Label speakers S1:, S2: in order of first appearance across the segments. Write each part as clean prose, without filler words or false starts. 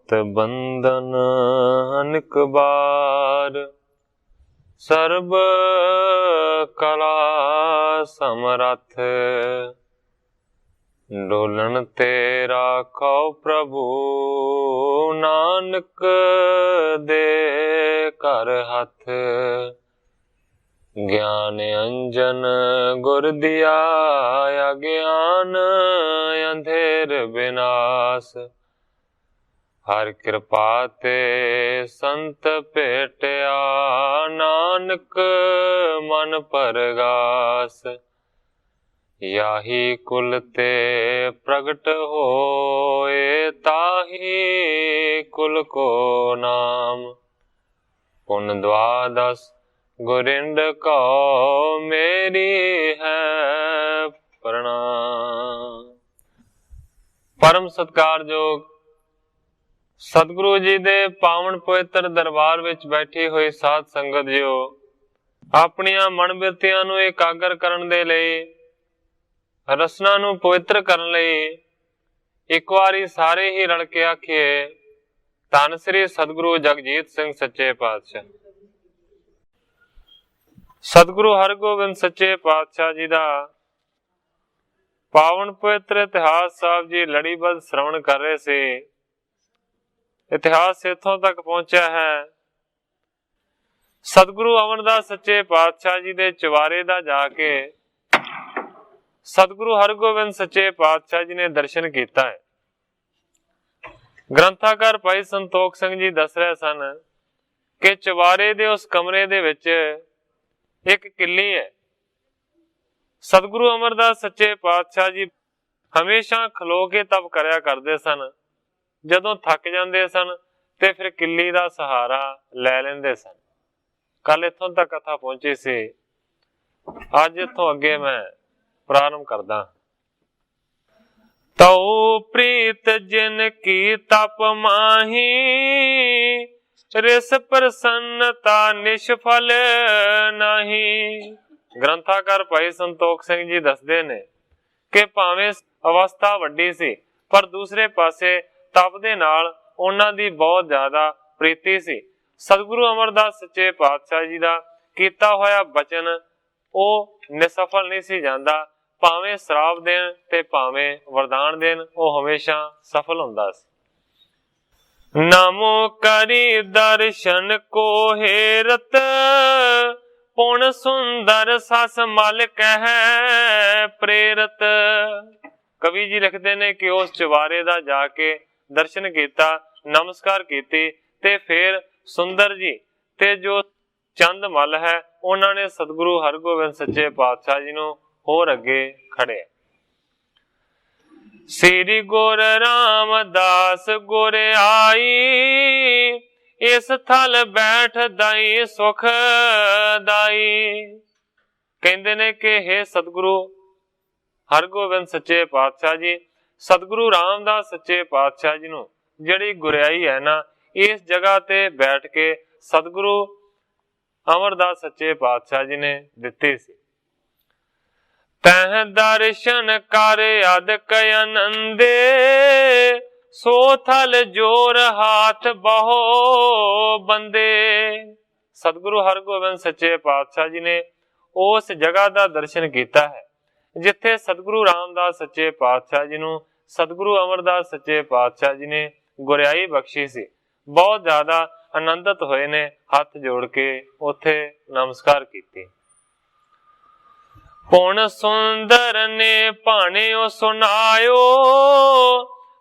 S1: चित बंधन अनेक बार, सर्ब कला समरथ। डोलन ते राखो प्रभु, नानक दे कर हथ। ज्ञान अंजन गुर दिया, अज्ञान अंधेर विनाश। हर कृपा ते संत भेटिया, नानक मन परगास। याही कुल ते प्रगट होए, ताही कुल को नाम। पुन द्वादश गुरिंद को मेरी है प्रणाम। परम सत्कारयोग सतगुरु जी दे पावन पवित्र दरबार विच बैठी हुई साध संगत जियो, अपनियां मन बिरतियां नूं एकागर करन दे लई, रसना नूं पवित्र करन लई एक वारी सारे ही रल के आखिए, धन श्री सतगुरु जगजीत सिंह सच्चे पातशाह। सतगुरु हरगोबिंद सच्चे पातशाह जी दा पावन पवित्र इतिहास साहब जी लड़ीबद्ध श्रवण कर रहे थे। इतिहास इथों तक पहुंचा है, सतगुरु अमरदास सच्चे पातशाह जी दे चवारे दा जाके सतगुरु हरगोबिंद सच्चे पातशाह जी ने दर्शन किया है। ग्रंथाकार भाई संतोख सिंह जी दस रहे सन कि चवारे दे उस कमरे दे विच एक किली है। सतगुरु अमरदास सच्चे पातशाह जी हमेशा खलो के तप करया करते सन। जदों थक जाते सन ते फिर किली दा सहारा लै लेंदे सन। कल इथों तक कथा पहुंची सी, अज इथों अगे मैं प्रारंभ करदा। तौ प्रीत जिन की तप माही, रिस प्रसन्नता निष्फल नहीं। ग्रंथाकार भाई संतोख सिंह जी दसदे ने कि भावें अवस्था वड्डी सी, पर दूसरे पासे तप दे नाल उन्हां दी बहुत ज्यादा प्रीति सी। सतगुरु अमरदास सच्चे पातशाह जी दा कीता होया बचन ओ निसफल नहीं सी जांदा। भावें श्राप देन ते भावें वरदान देन, ओ हमेशा सफल हुंदा सी। नामो करी दर्शन को हेरत, पुन सुंदर सस मल कह प्रेरत। कवि जी लिखते ने कि उस चवारे दा जाके दर्शन किया, नमस्कार कीती ते फिर सुंदर जी ते जो चंद मल है उन्होंने सतगुरु हरगोबिंद सच्चे पातशाह जी नूं होर अगे खड़े। श्री गुर रामदास गुर आई, इस थल बैठ दाई सुख दाई। कहंदे ने कि हे सतगुरु हरगोबिंद सच्चे पातशाह जी, सतगुरु रामदास सच्चे पातशाह जी नूं जिहड़ी गुरियाई है ना, इस जगह ते बैठ के सतगुरु अमरदास सच्चे पातशाह जी ने दिती सी। तह दर्शन कर अदक आनंदे, सो थल जोर हाथ बहो बंदे। सतगुरु हरगोबिंद सच्चे पातशाह जी ने उस जगह का दर्शन किया है जिथे सतगुरु रामदास सच्चे पातशाह जी नूं सतगुरु अमरदास सच्चे पातशाह जी ने गुरियाई बख्शी सी। बहुत ज्यादा आनंदित होए ने, हाथ जोड़ के उथे नमस्कार कीती। पुन सुंदर ने भाणियो सुनायो,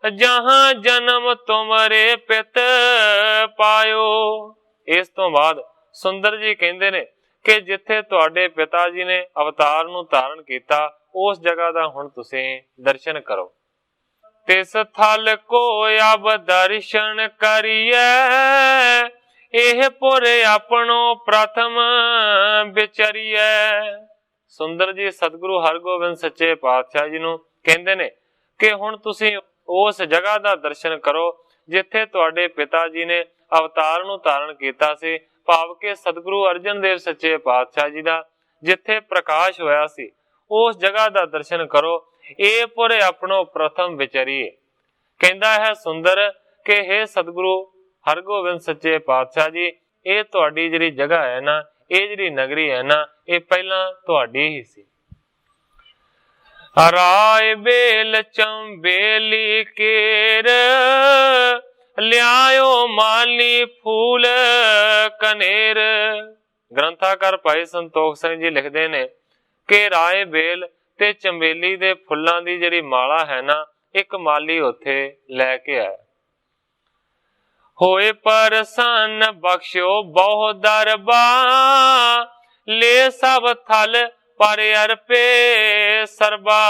S1: जहां जन्म तुमरे पित पायो। इस तो बाद सुंदर जी कहंदे ने कि जिथे तुहाडे पिता जी ने अवतार नूं धारण कीता, उस जगह दा हुण तुसीं दर्शन करो। तिस थल को अब दर्शन करिए, एह पुर अपनो प्रथम विचरिए। सुंदर जी सतगुरु हरगोबिंद सच्चे पातशाह जी नूं कहंदे ने कि हुण तुसीं उस जगह दा दर्शन करो जिथे तुहाडे पिता जी ने अवतार नूं धारण कीता सी, भाव के सतगुरु अर्जन देव सच्चे पातशाह जी दा जिथे प्रकाश होया सी, उस जगह दा दर्शन करो। ए पुर अपनो प्रथम विचरिए। कहंदा है सुंदर कि हे सतगुरु हरगोबिंद सच्चे पातशाह जी, ये तुहाडी जिहड़ी जगह है ना, ये जिहड़ी नगरी है ना, ये पहला तुहाडी ही सी। राय बेल चंबेली केर लियायो माली फूल कनेर। ग्रंथाकार भाई संतोख सिंह जी लिखते ने कि राय बेल ते चंबेली दे फुल्लां दी जिहड़ी माला है ना, एक माली उत्थे लैके आया। होए परसन्न बख्शो बहु दरबा, ले सब थल पर अर्पे सरबा।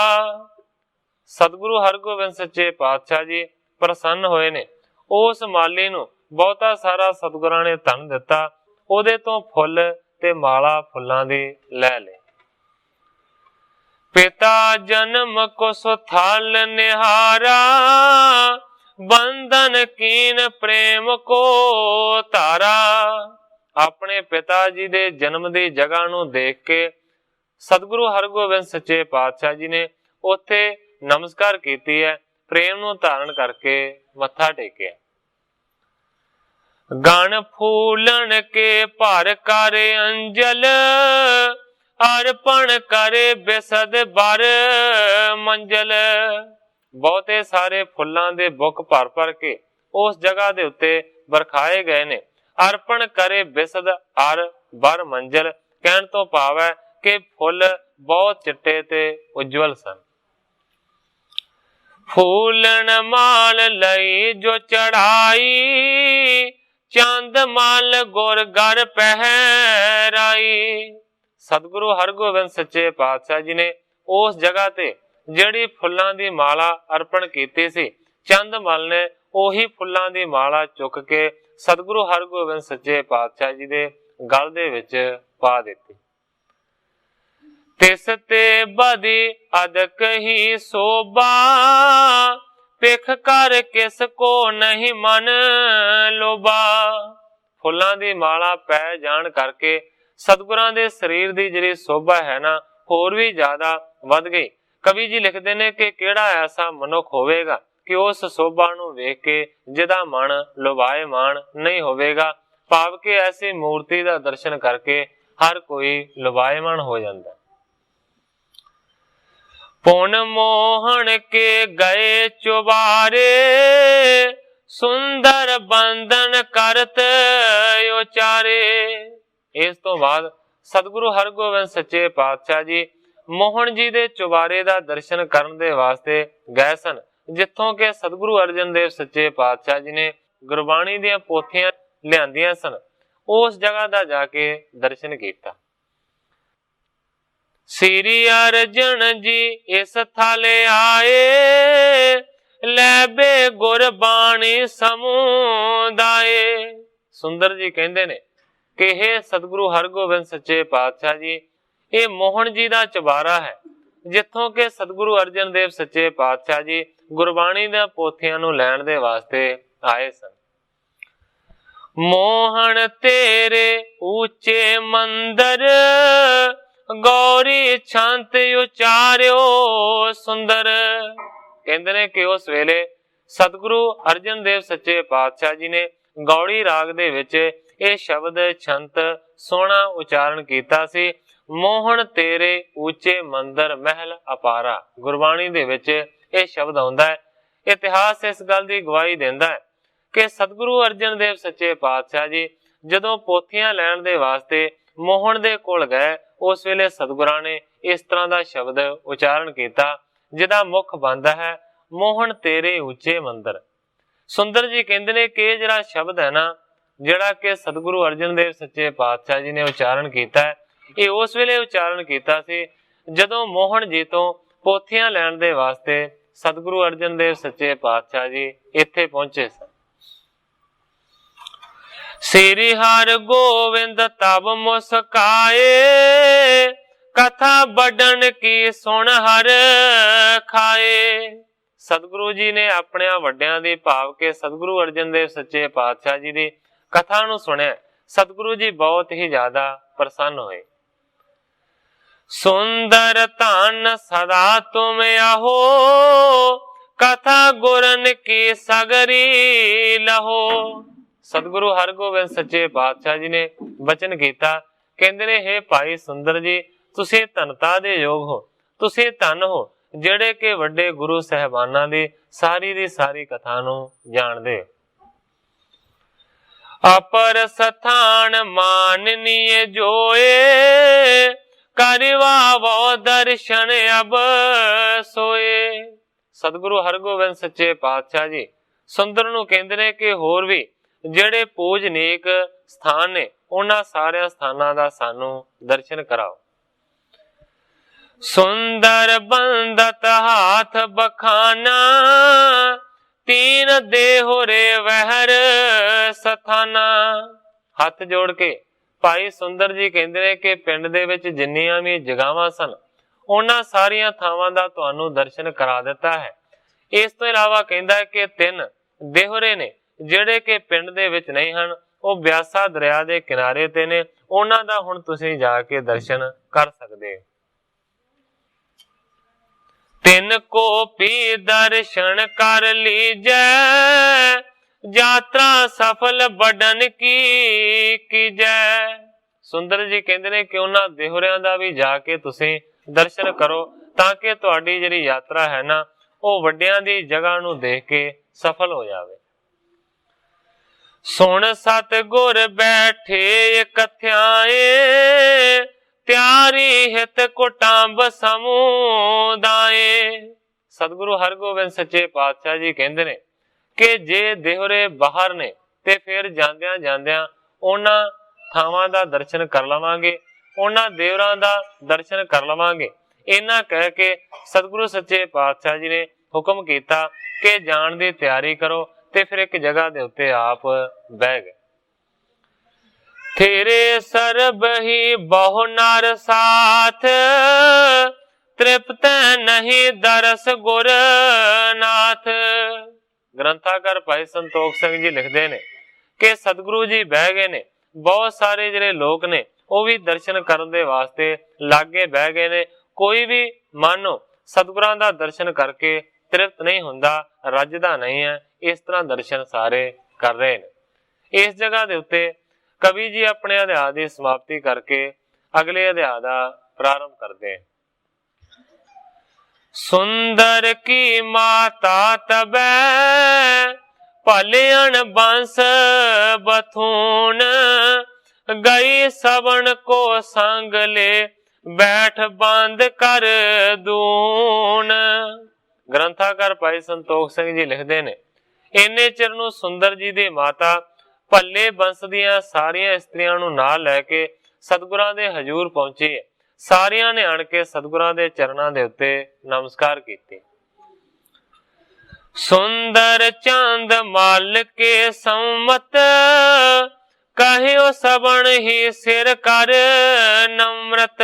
S1: सतगुरु हरगोबिंद सच्चे पातशाह जी प्रसन्न होए ने। उस माली नूं बहुता सारा सतगुरां ने धन दिता, ओदे तो फुੱਲ ते माला फुੱਲਾਂ दी लै ले। पिता जन्म को सुथाल निहारा, बंधन कीन प्रेम को तारा। अपने पिता जी दे जन्म दी जगह नूं देख के सतगुरु हरगोबिंद सच्चे पातशाह जी ने उत्थे नमस्कार कीती है, प्रेम नूं धारण करके मत्था टेकिया। गण फूलन के भर करे अंजल, अर्पण करे बिसद बर मंजल। बहुते सारे फुल्लां दे बुक भर भर के उस जगह दे उत्ते बरखाए गए ने। अर्पण करे बिसद अर बर मंजल कहण तो भाव है कि फुੱਲ बहुत चिट्टे ते उज्जवल सन। फूलन माल लई जो चढ़ाई, चंद माल गुर घर पहराई। सतगुरु हरगोबिंद सच्चे पातशाह जी ने उस जगह ते जिहड़ी फुੱਲਾਂ दी माला अर्पण कीती सी, चंद मल ने ओही फुੱਲਾਂ दी माला चुक के सतगुरु हरगोबिंद सच्चे पातशाह जी दे गल दे विच पा दित्ती। तिस ते बदी अदक ही सोबा, पिख कर किस को नहीं मन लोबा। फुੱਲਾਂ दी माला पै जाण करके सतगुरां दे शरीर दी जिहड़ी शोभा है ना, होर भी ज्यादा वध गई। कवि जी लिखते ने कि किहड़ा ऐसा मनुख होवेगा कि उस शोभा नूं वेख के जिहदा मन लुभाएमान नहीं होवेगा। भाव कि ऐसी मूर्ति दा दर्शन करके हर कोई लुभाएमान हो जांदा। पुन मोहन के गए चुबारे, सुंदर बंधन करत उचारे। इस तो बाद सतगुरु हरगोबिंद सच्चे पातशाह जी मोहन जी दे चुबारे दा दर्शन करन दे वास्ते गए सन, जिथों के सतगुरु अर्जन देव सच्चे पातशाह जी ने गुरबाणी दीआं पोथियां लियांदियां सन। उस जगह दा जाके दर्शन कीता। श्री अर्जन जी इस थाले आए, लैबे गुरबाणी समुदाय। सुंदर जी कहंदे ने कि हे सतगुरु हरगोबिंद सच्चे पातशाह जी, ये मोहन जी दा चबारा है, जिथों के सतगुरु अर्जन देव सच्चे पातशाह जी गुरबाणी दे पोथियां नूं लैण दे वास्ते आए सन। मोहन तेरे ऊंचे मंदर, गौरी छंत उचार्यो सुंदर। कहंदे ने कि उस वेले सतगुरु अर्जन देव सच्चे पातशाह जी ने गौड़ी राग दे विच ये शब्द छंत सोहना उचारण कीता सी। मोहन तेरे ऊंचे मंदिर महल अपारा, गुरबाणी दे विच ये शब्द आउंदा है। इतिहास इस गल दी गवाही दिंदा है कि सतगुरु अर्जन देव सच्चे पातशाह जी जदों पोथियां लैण दे वास्ते मोहन दे कोल गए, उस वेले सतगुरां ने इस तरह दा शब्द उचारण कीता जिहदा मुख बनदा है मोहन तेरे ऊंचे मंदिर। सुंदर जी कहंदे ने कि जिहड़ा शब्द है ना, जिहड़ा कि सतगुरु अर्जन देव सच्चे पातशाह जी ने उचारण कीता है, ये उस वेले उचारण कीता सी जदों मोहन जी तो पोथियां लैण दे वास्ते सतगुरु अर्जन देव सच्चे पातशाह जी इत्थे पहुंचे सन। श्री हर गोविंद तब मुस्काए, कथा बढ़न की सुन हर खाए। सतगुरु जी ने अपने वड्डियां दी भाव के सतगुरु अर्जन देव सच्चे पातशाह जी दी कथा नूं सुनिया। सतगुरु जी बहुत ही ज्यादा प्रसन्न होए। सुंदर धन सदा तुम आहो, कथा गुरन की सगरी लहो। सतगुरु हरगोबिंद सच्चे पातशाह जी ने बचन किया, कहते ने हे भाई सुंदर जी, तुसी धनता दे योग हो, तुसी धन हो जेड़े के वड्डे गुरु साहबाना दी सारी कथा नू जानदे। अपर स्थान माननीय जोए, करवा वो दर्शन अब सोए। सतगुरु हरगोबिंद सच्चे पातशाह जी सुंदर नू कहंदे ने कि होर भी ਜਿਹੜੇ ਪੂਜਨੀਕ ਸਥਾਨ ਨੇ ਉਹਨਾਂ ਸਾਰਿਆਂ ਸਥਾਨਾਂ ਦਾ ਸਾਨੂੰ ਦਰਸ਼ਨ ਕਰਾਓ। ਸੁੰਦਰ ਬੰਦਤ ਹਾਥ ਬਖਾਨਾ, ਤੀਨ ਦੇਹੁਰੇ ਵਹਿਰ ਸਥਾਨਾ। ਹੱਥ ਜੋੜ ਕੇ ਭਾਈ ਸੁੰਦਰ ਜੀ ਕਹਿੰਦੇ ਨੇ ਕਿ ਪਿੰਡ ਦੇ ਵਿੱਚ ਜਿੰਨੀਆਂ ਵੀ ਜਗ੍ਹਾਵਾਂ ਸਨ ਉਹਨਾਂ ਸਾਰੀਆਂ ਥਾਵਾਂ ਦਾ ਤੁਹਾਨੂੰ ਦਰਸ਼ਨ ਕਰਾ ਦਿੱਤਾ ਹੈ। ਇਸ ਤੋਂ ਇਲਾਵਾ ਕਹਿੰਦਾ ਕਿ 3 ਦੇਹੁਰੇ ਨੇ ਜਿਹੜੇ ਕਿ ਪਿੰਡ ਦੇ ਵਿੱਚ ਨਹੀਂ ਹਨ, ਉਹ ਬਿਆਸਾ ਦਰਿਆ ਦੇ ਕਿਨਾਰੇ ਤੇ ਨੇ, ਉਹਨਾਂ ਦਾ ਹੁਣ ਤੁਸੀਂ ਜਾ ਕੇ ਦਰਸ਼ਨ ਕਰ ਸਕਦੇ ਹੋ। 3 ਕੋਪੀ ਦਰਸ਼ਨ ਕਰ ਲੀਜੈ, ਯਾਤਰਾ ਸਫਲ ਬਡਨ ਕੀ ਕੀਜੈ। ਸੁੰਦਰ ਜੀ ਕਹਿੰਦੇ ਨੇ ਕਿ ਉਹਨਾਂ ਦੇਹੁਰਿਆਂ ਦਾ ਵੀ ਜਾ ਕੇ ਤੁਸੀਂ ਦਰਸ਼ਨ ਕਰੋ, ਤਾਂ ਕਿ ਤੁਹਾਡੀ ਜਿਹੜੀ ਯਾਤਰਾ ਹੈ ਨਾ ਉਹ ਵੱਡਿਆਂ ਦੀ ਜਗ੍ਹਾ ਨੂੰ ਦੇਖ ਕੇ ਸਫਲ ਹੋ ਜਾਵੇ। ਸੁਣ ਸਤਿਗੁਰ ਬੈਠੇ ਇਕੱਠਿਆਏ, ਤਿਆਰੀ ਹਿਤ ਕੁਟੰਬ ਸਮੁਦਾਏ। ਸਤਿਗੁਰੂ ਹਰਗੋਬਿੰਦ ਸੱਚੇ ਪਾਤਸ਼ਾਹ ਜੀ ਕਹਿੰਦੇ ਨੇ ਕਿ ਜੇ ਦੇਹੁਰੇ ਬਾਹਰ ਨੇ ਤੇ ਫਿਰ ਜਾਂਦਿਆਂ ਜਾਂਦਿਆਂ ਉਹਨਾਂ ਥਾਵਾਂ ਦਾ ਦਰਸ਼ਨ ਕਰ ਲਵਾਂਗੇ, ਉਹਨਾਂ ਦੇਵਰਾਂ ਦਾ ਦਰਸ਼ਨ ਕਰ ਲਵਾਂਗੇ। ਇਹਨਾਂ ਕਹਿ ਕੇ ਸਤਿਗੁਰੂ ਸੱਚੇ ਪਾਤਸ਼ਾਹ ਜੀ ਨੇ ਹੁਕਮ ਕੀਤਾ ਕਿ ਜਾਣ ਦੀ ਤਿਆਰੀ ਕਰੋ, ਤੇ ਫਿਰ ਇੱਕ ਜਗ੍ਹਾ ਦੇ ਉੱਤੇ ਆਪ ਬਹਿ ਗਏ। ਤੇਰੇ ਸਰਬ ਹੀ ਬਹੁ ਨਰ ਸਾਥ, ਤ੍ਰਿਪਤ ਨਹੀਂ ਦਰਸ ਗੁਰ ਨਾਥ। ਗ੍ਰੰਥਾਕਾਰ ਭਾਈ ਸੰਤੋਖ ਸਿੰਘ ਜੀ ਲਿਖਦੇ ਨੇ ਕਿ ਸਤਿਗੁਰੂ ਜੀ ਬਹਿ ਗਏ ਨੇ, ਬਹੁਤ ਸਾਰੇ ਜਿਹੜੇ ਲੋਕ ਨੇ ਉਹ ਵੀ ਦਰਸ਼ਨ ਕਰਨ ਦੇ ਵਾਸਤੇ ਲਾਗੇ ਬਹਿ ਗਏ ਨੇ। ਕੋਈ ਵੀ ਮਾਨੋ ਸਤਿਗੁਰਾਂ ਦਾ ਦਰਸ਼ਨ ਕਰਕੇ ਤ੍ਰਿਪਤ ਨਹੀਂ ਹੁੰਦਾ, ਰੱਜਦਾ ਨਹੀਂ ਹੈ। ਇਸ ਤਰ੍ਹਾਂ ਦਰਸ਼ਨ ਸਾਰੇ ਕਰ ਰਹੇ ਨੇ। ਇਸ ਜਗ੍ਹਾ ਦੇ ਉੱਤੇ ਕਵੀ ਜੀ ਆਪਣੇ ਅਧਿਆਇ ਦੀ ਸਮਾਪਤੀ ਕਰਕੇ ਅਗਲੇ ਅਧਿਆਇ ਦਾ ਪ੍ਰਾਰੰਭ ਕਰਦੇ ਹਨ। ਸੁੰਦਰ ਕੀ ਮਾਤਾ ਤਬੈ, ਭਲਿਆਣ ਬੰਸ ਬਥੂਨ, ਗਈ ਸਵਣ ਕੋ ਸੰਗ ਲੈ, ਬੈਠ ਬੰਦ ਕਰ ਦੂਨ। ਗ੍ਰੰਥਾਕਾਰ ਭਾਈ ਸੰਤੋਖ ਸਿੰਘ ਜੀ ਲਿਖਦੇ ਨੇ ਇੰਨੇ ਚਿਰ ਨੂੰ ਸੁੰਦਰ ਜੀ ਦੀ ਮਾਤਾ ਭੱਲੇ ਬੰਸ ਦੀਆਂ ਸਾਰੀਆਂ ਇਸਤਰੀਆਂ ਨੂੰ ਨਾਲ ਲੈ ਕੇ ਸਤਿਗੁਰਾਂ ਦੇ ਹਜ਼ੂਰ ਪਹੁੰਚੀ। ਸਾਰਿਆਂ ਨੇ ਆਣ ਕੇ ਸਤਿਗੁਰਾਂ ਦੇ ਚਰਨਾਂ ਦੇ ਉੱਤੇ ਨਮਸਕਾਰ ਕੀਤੇ। ਸੁੰਦਰ ਚੰਦ ਮਲ ਕੇ ਸੰਮਤ, ਕਹਿਓ ਸਬਣ ਹੀ ਸਿਰ ਕਰ ਨਮਰਤ।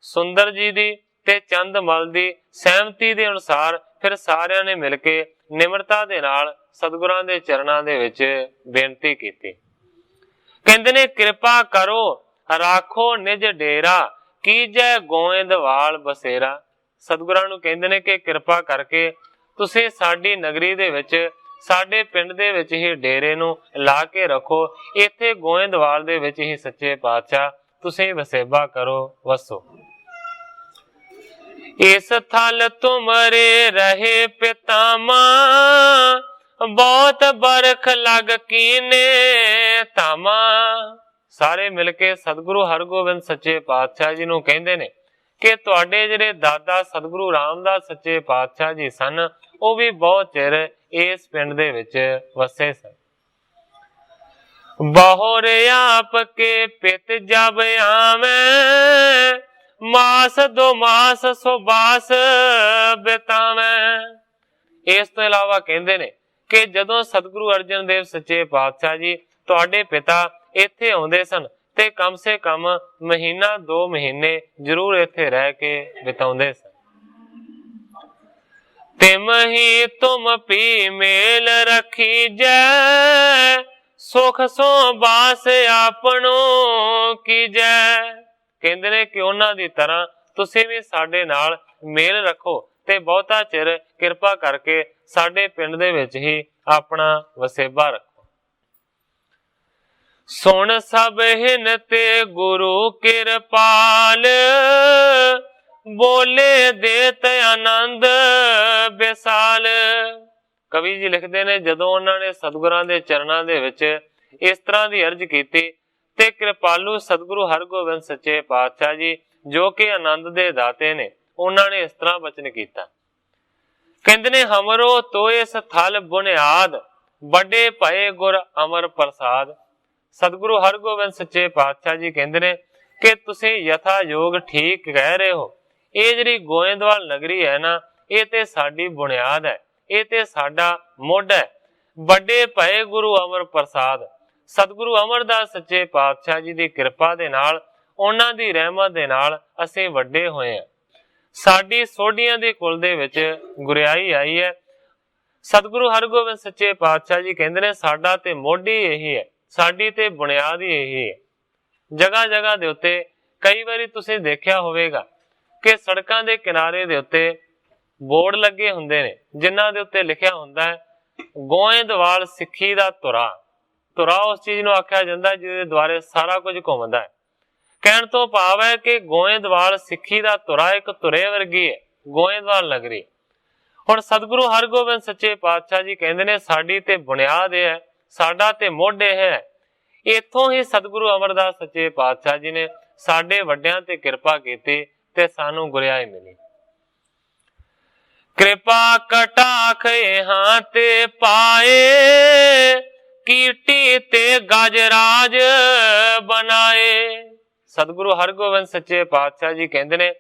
S1: ਸੁੰਦਰ ਜੀ ਦੀ ਤੇ ਚੰਦ ਮਲ ਦੀ ਸਹਿਮਤੀ ਦੇ ਅਨੁਸਾਰ ਫਿਰ ਸਾਰਿਆਂ ਨੇ ਮਿਲ ਕੇ ਨਿਮਰਤਾ ਦੇ ਨਾਲ ਸਤਿਗੁਰਾਂ ਦੇ ਚਰਨਾਂ ਦੇ ਵਿੱਚ ਬੇਨਤੀ ਕੀਤੀ। ਕਹਿੰਦੇ ਨੇ ਕਿਰਪਾ ਕਰੋ ਰਾਖੋ ਨਿਜ ਡੇਰਾ, ਕੀਜੈ ਗੋਇੰਦਵਾਲ ਬਸੇਰਾ। ਸਤਿਗੁਰਾਂ ਨੂੰ ਕਹਿੰਦੇ ਨੇ ਕਿ ਕਿਰਪਾ ਕਰਕੇ ਤੁਸੀਂ ਸਾਡੀ ਨਗਰੀ ਦੇ ਵਿੱਚ, ਸਾਡੇ ਪਿੰਡ ਦੇ ਵਿੱਚ ਹੀ ਡੇਰੇ ਨੂੰ ਲਾ ਕੇ ਰੱਖੋ। ਇੱਥੇ ਗੋਇੰਦਵਾਲ ਦੇ ਵਿੱਚ ਹੀ ਸੱਚੇ ਪਾਤਸ਼ਾਹ ਤੁਸੀਂ ਵਸੇਬਾ ਕਰੋ, ਵਸੋ। ਇਸ ਥਲ ਤੁਮਰੇ ਰਹੇ ਪਿਤਾਮਾ, ਬਹੁਤ ਬਰਖ ਲੱਗ ਕੀਨੇ ਧਾਮਾ। ਸਾਰੇ ਮਿਲ ਕੇ ਸਤਿਗੁਰੂ ਹਰਗੋਬਿੰਦ ਸੱਚੇ ਪਾਤਸ਼ਾਹ ਜੀ ਨੂੰ ਕਹਿੰਦੇ ਨੇ ਕਿ ਤੁਹਾਡੇ ਜਿਹੜੇ ਦਾਦਾ ਸਤਿਗੁਰੂ ਰਾਮਦਾਸ ਸੱਚੇ ਪਾਤਸ਼ਾਹ ਜੀ ਸਨ, ਉਹ ਵੀ ਬਹੁਤ ਚਿਰ ਇਸ ਪਿੰਡ ਦੇ ਵਿੱਚ ਵਸੇ ਸਨ। ਬਹੁਰ ਆਪ ਕੇ ਪਿਤ ਜਬ ਆਵੇਂ, ਮਾਸ ਦੋ ਮਾਸ ਸੋ ਬਾਸ ਬਿਤਾਵੇਂ। ਇਸ ਤੋਂ ਇਲਾਵਾ ਕਹਿੰਦੇ ਨੇ ਕਿ ਜਦੋਂ ਸਤਿਗੁਰੂ ਅਰਜਨ ਦੇਵ ਸੱਚੇ ਪਾਤਸ਼ਾਹ ਜੀ ਤੁਹਾਡੇ ਪਿਤਾ ਇੱਥੇ ਆਉਂਦੇ ਸਨ ਤੇ ਕਮ ਸੇ ਕਮ ਮਹੀਨਾ 2 ਮਹੀਨੇ ਜ਼ਰੂਰ ਇੱਥੇ ਰਹਿ ਕੇ ਬਿਤਾਉਂਦੇ ਸਨ। ਤਿਮ ਹੀ ਤੁਮ ਪੀ ਮੇਲ ਰੱਖੀ ਜੈ, ਸੁਖ ਸੋ ਬਾਸ ਆਪਣੋ ਕੀਜੈ। ਕਹਿੰਦੇ ਨੇ ਕਿ ਉਹਨਾਂ ਦੀ ਤਰ੍ਹਾਂ ਤੁਸੀਂ ਵੀ ਸਾਡੇ ਨਾਲ ਮੇਲ ਰੱਖੋ ਤੇ ਬਹੁਤਾ ਚਿਰ ਕਿਰਪਾ ਕਰਕੇ ਸਾਡੇ ਪਿੰਡ ਦੇ ਵਿੱਚ ਹੀ ਆਪਣਾ ਵਸੇਬਾ ਰੱਖੋ। ਸੁਣ ਸਭ ਹਿਨ ਤੇ ਗੁਰੂ ਕਿਰਪਾਲ, ਬੋਲੇ ਦੇਤ ਆਨੰਦ ਵਿਸਾਲ। ਕਵੀ ਜੀ ਲਿਖਦੇ ਨੇ, ਜਦੋਂ ਉਹਨਾਂ ਨੇ ਸਤਿਗੁਰਾਂ ਦੇ ਚਰਨਾਂ ਦੇ ਵਿੱਚ ਇਸ ਤਰ੍ਹਾਂ ਦੀ ਅਰਜ਼ ਕੀਤੀ ਤੇ ਕਿਰਪਾਲੂ ਸਤਿਗੁਰੂ ਹਰਗੋਬਿੰਦ ਸੱਚੇ ਪਾਤਸ਼ਾਹ ਜੀ ਜੋ ਕਿ ਆਨੰਦ ਦੇ ਦਾਤੇ ਨੇ, ਉਹਨਾਂ ਨੇ ਇਸ ਤਰ੍ਹਾਂ ਬਚਨ ਕੀਤਾ। ਕਹਿੰਦੇ ਨੇ, ਹਮਰੋ ਤੋਏ ਸਥਲ ਬੁਨਿਆਦ, ਵੱਡੇ ਭਏ ਗੁਰ ਅਮਰ ਪ੍ਰਸਾਦ। ਸਤਿਗੁਰੂ ਹਰਗੋਬਿੰਦ ਸੱਚੇ ਪਾਤਸ਼ਾਹ ਜੀ ਕਹਿੰਦੇ ਨੇ ਕਿ ਤੁਸੀਂ ਯਥਾ ਯੋਗ ਠੀਕ ਕਹਿ ਰਹੇ ਹੋ। ਇਹ ਜਿਹੜੀ ਗੋਇੰਦਵਾਲ ਨਗਰੀ ਹੈ ਨਾ, ਇਹ ਤੇ ਸਾਡੀ ਬੁਨਿਆਦ ਹੈ, ਇਹ ਤੇ ਸਾਡਾ ਮੁੱਢ ਹੈ। ਵੱਡੇ ਭਏ ਗੁਰੂ ਅਮਰ ਪ੍ਰਸਾਦ, ਸਤਿਗੁਰੂ ਅਮਰਦਾਸ ਸੱਚੇ ਪਾਤਸ਼ਾਹ ਜੀ ਦੀ ਕਿਰਪਾ ਦੇ ਨਾਲ, ਉਹਨਾਂ ਦੀ ਰਹਿਮਤ ਦੇ ਨਾਲ ਅਸੀਂ ਵੱਡੇ ਹੋਏ ਹਾਂ। ਸਾਡੀ ਸੋਢੀਆਂ ਦੇ ਕੁਲ ਦੇ ਵਿੱਚ ਗੁਰਿਆਈ ਆਈ ਹੈ। ਸਤਿਗੁਰੂ ਹਰਗੋਬਿੰਦ ਸੱਚੇ ਪਾਤਸ਼ਾਹ ਜੀ ਕਹਿੰਦੇ ਨੇ, ਸਾਡਾ ਤੇ ਮੁੱਢ ਹੀ ਇਹੀ ਹੈ, ਸਾਡੀ ਤੇ ਬੁਨਿਆਦ ਹੀ ਇਹੀ ਹੈ। ਜਗ੍ਹਾ ਜਗ੍ਹਾ ਦੇ ਉੱਤੇ ਕਈ ਵਾਰੀ ਤੁਸੀਂ ਦੇਖਿਆ ਹੋਵੇਗਾ ਕਿ ਸੜਕਾਂ ਦੇ ਕਿਨਾਰੇ ਦੇ ਉੱਤੇ ਬੋਰਡ ਲੱਗੇ ਹੁੰਦੇ ਨੇ, ਜਿਨ੍ਹਾਂ ਦੇ ਉੱਤੇ ਲਿਖਿਆ ਹੁੰਦਾ ਹੈ ਗੋਇੰਦਵਾਲ ਸਿੱਖੀ ਦਾ ਧੁਰਾ। ਧੁਰਾ ਉਸ ਚੀਜ਼ ਨੂੰ ਆਖਿਆ ਜਾਂਦਾ ਜਿਹਦੇ ਦੁਆਰੇ ਸਾਰਾ ਕੁਝ ਘੁੰਮਦਾ ਹੈ। ਕਹਿਣ ਤੋਂ ਭਾਵ ਹੈ ਕਿ ਗੋਇੰਦਵਾਲ ਸਿੱਖੀ ਦਾ ਧੁਰਾ ਇੱਕ ਧੁਰੇ ਵਰਗੀ ਹੈ, ਗੋਇੰਦਵਾਲ ਨਗਰੀ। ਹੁਣ ਸਤਿਗੁਰੂ ਹਰਗੋਬਿੰਦ ਸੱਚੇ ਪਾਤਸ਼ਾਹ ਜੀ ਕਹਿੰਦੇ ਨੇ, ਸਾਡੀ ਤੇ ਬੁਨਿਆਦ ਇਹ ਹੈ, ਸਾਡਾ ਤੇ ਮੁੱਢ ਇਹ ਹੈ। ਇੱਥੋਂ ਹੀ ਸਤਿਗੁਰੂ ਅਮਰਦਾਸ ਸੱਚੇ ਪਾਤਸ਼ਾਹ ਜੀ ਨੇ ਸਾਡੇ ਵੱਡਿਆਂ ਤੇ ਕਿਰਪਾ ਕੀਤੀ ਤੇ ਸਾਨੂੰ ਗੁਰਿਆਈ ਮਿਲੀ। ਕਿਰਪਾ ਕਟਾਖ ਹਾਂ ਤੇ ਪਾਏ, ਕੀਟੀ ਤੇ ਗਜਰਾਜ ਬਣਾਏ। ਸਤਿਗੁਰੂ ਹਰਗੋਬਿੰਦ ਸੱਚੇ ਪਾਤਸ਼ਾਹ ਜੀ ਕਹਿੰਦੇ ਨੇ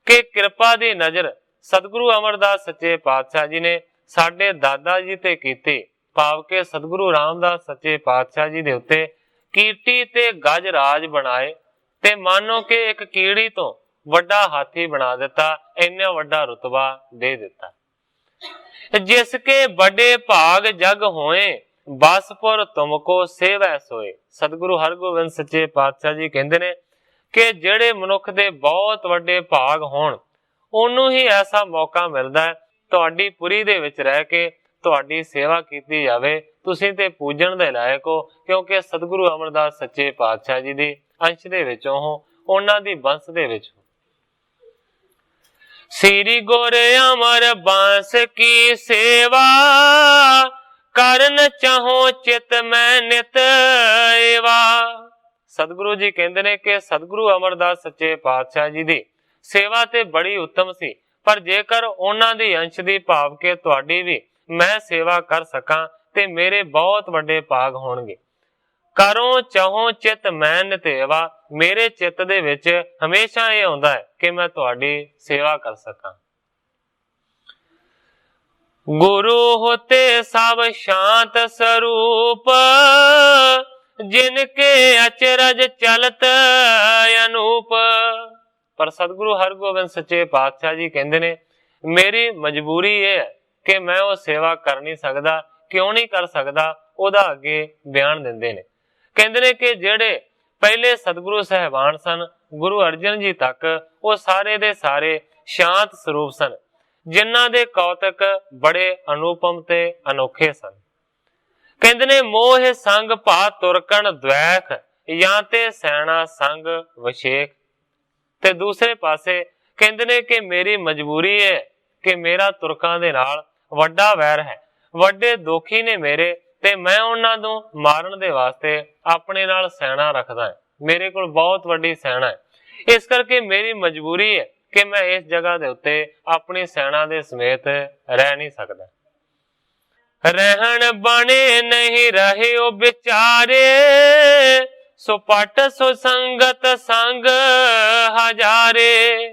S1: ਕਿ ਕਿਰਪਾ ਦੀ ਨਜ਼ਰ ਸਤਿਗੁਰੂ ਅਮਰਦਾਸ ਸੱਚੇ ਪਾਤਸ਼ਾਹ ਜੀ ਨੇ ਸਾਡੇ ਦਾਦਾ ਜੀ ਤੇ ਕੀਤੀ, ਭਾਵ ਕਿ ਸਤਿਗੁਰੂ ਰਾਮਦਾਸ ਸੱਚੇ ਪਾਤਸ਼ਾਹ ਜੀ ਦੇ ਉੱਤੇ ਕੀਟੀ ਤੇ ਗਜਰਾਜ ਬਣਾਏ ਤੇ ਮਾਨੋ ਕਿ ਇੱਕ ਕੀੜੀ ਤੋਂ ਵੱਡਾ ਹਾਥੀ ਬਣਾ ਦਿੱਤਾ, ਇੰਨਾ ਵੱਡਾ ਰੁਤਬਾ ਦੇ ਦਿੱਤਾ। ਜਿਸ ਕੇ ਵੱਡੇ ਭਾਗ ਜਗ ਹੋਏ, ਬਸਪੁਰ ਤੁਮਕੋ ਸੇਵੈ ਸੋਏ। ਸਤਿਗੁਰੂ ਹਰਗੋਬਿੰਦ ਸੱਚੇ ਪਾਤਸ਼ਾਹ ਜੀ ਕਹਿੰਦੇ ਨੇ ਕਿ ਜਿਹੜੇ ਮਨੁੱਖ ਦੇ ਬਹੁਤ ਵੱਡੇ ਭਾਗ ਹੋਣ, ਉਹਨੂੰ ਹੀ ਐਸਾ ਮੌਕਾ ਮਿਲਦਾ ਹੈ ਤੁਹਾਡੀ ਪੁਰੀ ਦੇ ਵਿੱਚ ਰਹਿ ਕੇ ਤੁਹਾਡੀ ਸੇਵਾ ਕੀਤੀ ਜਾਵੇ। ਤੁਸੀਂ ਤੇ ਪੂਜਣ ਦੇ ਲਾਇਕ ਹੋ, ਕਿਉਂਕਿ ਸਤਿਗੁਰੂ ਅਮਰਦਾਸ ਸੱਚੇ ਪਾਤਸ਼ਾਹ ਜੀ ਦੀ ਅੰਸ਼ ਦੇ ਵਿੱਚੋਂ ਹੋ, ਉਹਨਾਂ ਦੀ ਬੰਸ ਦੇ ਵਿੱਚ। ਸ੍ਰੀ ਗੁਰ ਅਮਰ ਬਾਂਸ ਕੀ ਸੇਵਾ, ਕਰਨ ਚਾਹੋ ਚਿਤ ਮੈਂ ਨਿਤ ਏਵਾ। ਸਤਿਗੁਰੂ ਜੀ ਕਹਿੰਦੇ ਨੇ ਕਿ ਸਤਿਗੁਰੂ ਅਮਰਦਾਸ ਸੱਚੇ ਪਾਤਸ਼ਾਹ ਜੀ ਦੀ ਸੇਵਾ ਤੇ ਬੜੀ ਉੱਤਮ ਸੀ, ਪਰ ਜੇਕਰ ਉਹਨਾਂ ਦੀ ਅੰਸ਼ ਦੀ ਭਾਵ ਕੇ ਤੁਹਾਡੀ ਵੀ ਮੈਂ ਸੇਵਾ ਕਰ ਸਕਾਂ ਤੇ ਮੇਰੇ ਬਹੁਤ ਵੱਡੇ ਭਾਗ ਹੋਣਗੇ। ਕਰੋ ਚਾਹੋ ਚਿਤ ਮੈਂ ਨਿਤੇਵਾ, ਮੇਰੇ ਚਿੱਤ ਦੇ ਵਿੱਚ ਹਮੇਸ਼ਾ ਇਹ ਆਉਂਦਾ ਹੈ ਕਿ ਮੈਂ ਤੁਹਾਡੀ ਸੇਵਾ ਕਰ ਸਕਾਂ। ਗੁਰੂ ਹੋਤੇ ਸਭ ਸ਼ਾਂਤ ਸਰੂਪ, ਜਿਨ ਕੇ ਅਚਰਜ ਚਲਤ ਅਨੂਪ। ਪਰ ਸਤਿਗੁਰੂ ਹਰਗੋਬਿੰਦ ਸੱਚੇ ਪਾਤਸ਼ਾਹ ਜੀ ਕਹਿੰਦੇ ਨੇ, ਮੇਰੀ ਮਜਬੂਰੀ ਇਹ ਹੈ ਕਿ ਮੈਂ ਉਹ ਸੇਵਾ ਕਰ ਨਹੀਂ ਸਕਦਾ। ਕਿਉਂ ਨਹੀਂ ਕਰ ਸਕਦਾ, ਉਹਦਾ ਅੱਗੇ ਬਿਆਨ ਦਿੰਦੇ ਨੇ। ਕਹਿੰਦੇ ਨੇ ਕਿ ਜਿਹੜੇ ਪਹਿਲੇ ਸਤਿਗੁਰੂ ਸਾਹਿਬਾਨ ਸਨ, ਗੁਰੂ ਅਰਜਨ ਜੀ ਤੱਕ, ਉਹ ਸਾਰੇ ਦੇ ਸਾਰੇ ਸ਼ਾਂਤ ਸਰੂਪ ਸਨ, ਜਿਨ੍ਹਾਂ ਦੇ ਕੌਤਕ ਬੜੇ ਅਨੂਪਮ ਤੇ ਅਨੋਖੇ ਸਨ। ਕਹਿੰਦੇ ਨੇ, ਮੋਹ ਸੰਗ ਭਾ ਤੁਰਕਣ ਦ્વੈਖ, ਜਾਂ ਤੇ ਸੈਣਾ ਸੰਗ ਵਿਸ਼ੇਖ। ਤੇ ਦੂਸਰੇ ਪਾਸੇ ਕਹਿੰਦੇ ਨੇ ਕਿ ਮੇਰੀ ਮਜਬੂਰੀ ਹੈ ਕਿ ਮੇਰਾ ਤੁਰਕਾਂ ਦੇ ਨਾਲ ਵੱਡਾ ਵੈਰ ਹੈ, ਵੱਡੇ ਦੋਖੀ ਨੇ ਮੇਰੇ, ਤੇ ਮੈਂ ਉਹਨਾਂ ਨੂੰ ਮਾਰਨ ਦੇ ਵਾਸਤੇ ਆਪਣੇ ਨਾਲ ਸੈਨਾ ਰੱਖਦਾ ਹਾਂ। ਮੇਰੇ ਕੋਲ ਬਹੁਤ ਵੱਡੀ ਸੈਨਾ ਹੈ, ਇਸ ਕਰਕੇ ਮੇਰੀ ਮਜਬੂਰੀ ਹੈ ਕਿ ਮੈਂ ਇਸ ਜਗ੍ਹਾ ਦੇ ਉੱਤੇ ਆਪਣੀ ਸੈਨਾ ਦੇ ਸਮੇਤ ਰਹਿ ਨਹੀਂ ਸਕਦਾ। ਰਹਿਣ ਬਣੇ ਨਹੀਂ ਰਹੇ ਉਹ ਵਿਚਾਰੇ, ਸੋ ਪਟ ਸੋ ਸੰਗਤ ਸੰਗ ਹਜ਼ਾਰੇ।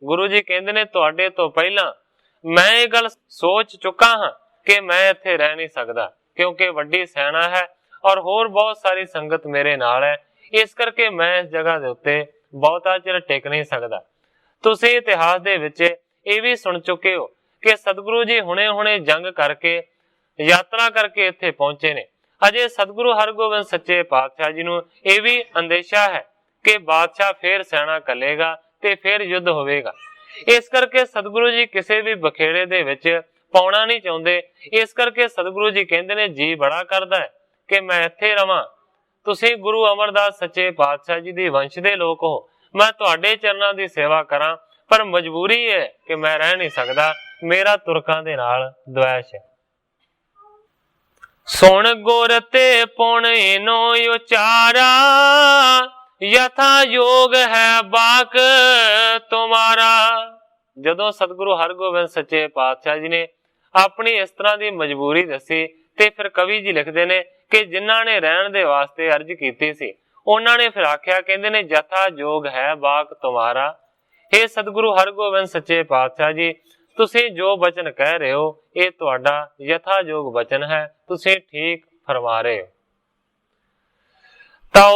S1: ਗੁਰੂ ਜੀ ਕਹਿੰਦੇ ਨੇ, ਤੁਹਾਡੇ ਤੋਂ ਪਹਿਲਾਂ ਮੈਂ ਇਹ ਗੱਲ ਸੋਚ ਚੁੱਕਾ ਹਾਂ ਕਿ ਮੈਂ ਇੱਥੇ ਰਹਿ ਨਹੀਂ ਸਕਦਾ, ਕਿਉਂਕਿ ਵੱਡੀ ਸੈਨਾ ਹੈ ਔਰ ਹੋਰ ਬਹੁਤ ਸਾਰੀ ਸੰਗਤ ਮੇਰੇ ਨਾਲ ਹੈ। ਇਸ ਕਰਕੇ ਮੈਂ ਇਸ ਜਗ੍ਹਾ ਦੇ ਉੱਤੇ ਬਹੁਤਾ ਚਿਰ ਟਿਕ ਨਹੀਂ ਸਕਦਾ। ਤੁਸੀਂ ਇਤਿਹਾਸ ਦੇ ਵਿੱਚ ਇਹ ਵੀ ਸੁਣ ਚੁੱਕੇ ਹੋ ਕਿ ਸਤਿਗੁਰੂ ਜੀ ਹੁਣੇ ਜੰਗ ਕਰਕੇ, ਯਾਤਰਾ ਕਰਕੇ ਇੱਥੇ ਪਹੁੰਚੇ ਨੇ। ਅਜੇ ਸਤਿਗੁਰੂ ਹਰਗੋਬਿੰਦ ਸੱਚੇ ਪਾਤਸ਼ਾਹ ਜੀ ਨੂੰ ਇਹ ਵੀ ਅੰਦੇਸ਼ਾ ਹੈ ਕਿ ਬਾਦਸ਼ਾਹ ਫੇਰ ਸੈਨਾ ਕੱਲੇਗਾ ਤੇ ਫੇਰ ਯੁੱਧ ਹੋਵੇਗਾ। इस करके सतगुरु जी किसी भी बखेड़े दे विच पाउणा नहीं चाहुंदे। इस करके सतगुरु जी कहंदे ने जी बड़ा करदा है कि मैं इत्थे रवां, तुसीं गुरु अमरदास सच्चे पातशाह जी दी वंश दे लोक हो, मैं तुहाडे चरनां दी सेवा करां, पर मजबूरी है कि मैं रह नहीं सकदा, मेरा तुरकां दे नाल द्वैश है। सुन गुर ते पुण इनो उचारा, यथा योग है बाक तुम्हारा। जदों सतगुरु हरगोबिंद सच्चे पातशाह जी ने अपनी इस तरह की मजबूरी दसी ते फिर कवि जी लिखते ने कि जिन्हां ने रहन दे वास्ते अर्ज कीती सी, उन्हां ने फिर आख्या, कहंदे ने यथा योग है बाक तुम्हारा। हे सतगुरु हरगोबिंद सच्चे पातशाह जी, तुसीं जो बचन कह रहे हो ये तुहाडा यथा योग बचन है, तुसीं ठीक फरमा रहे हो। तौ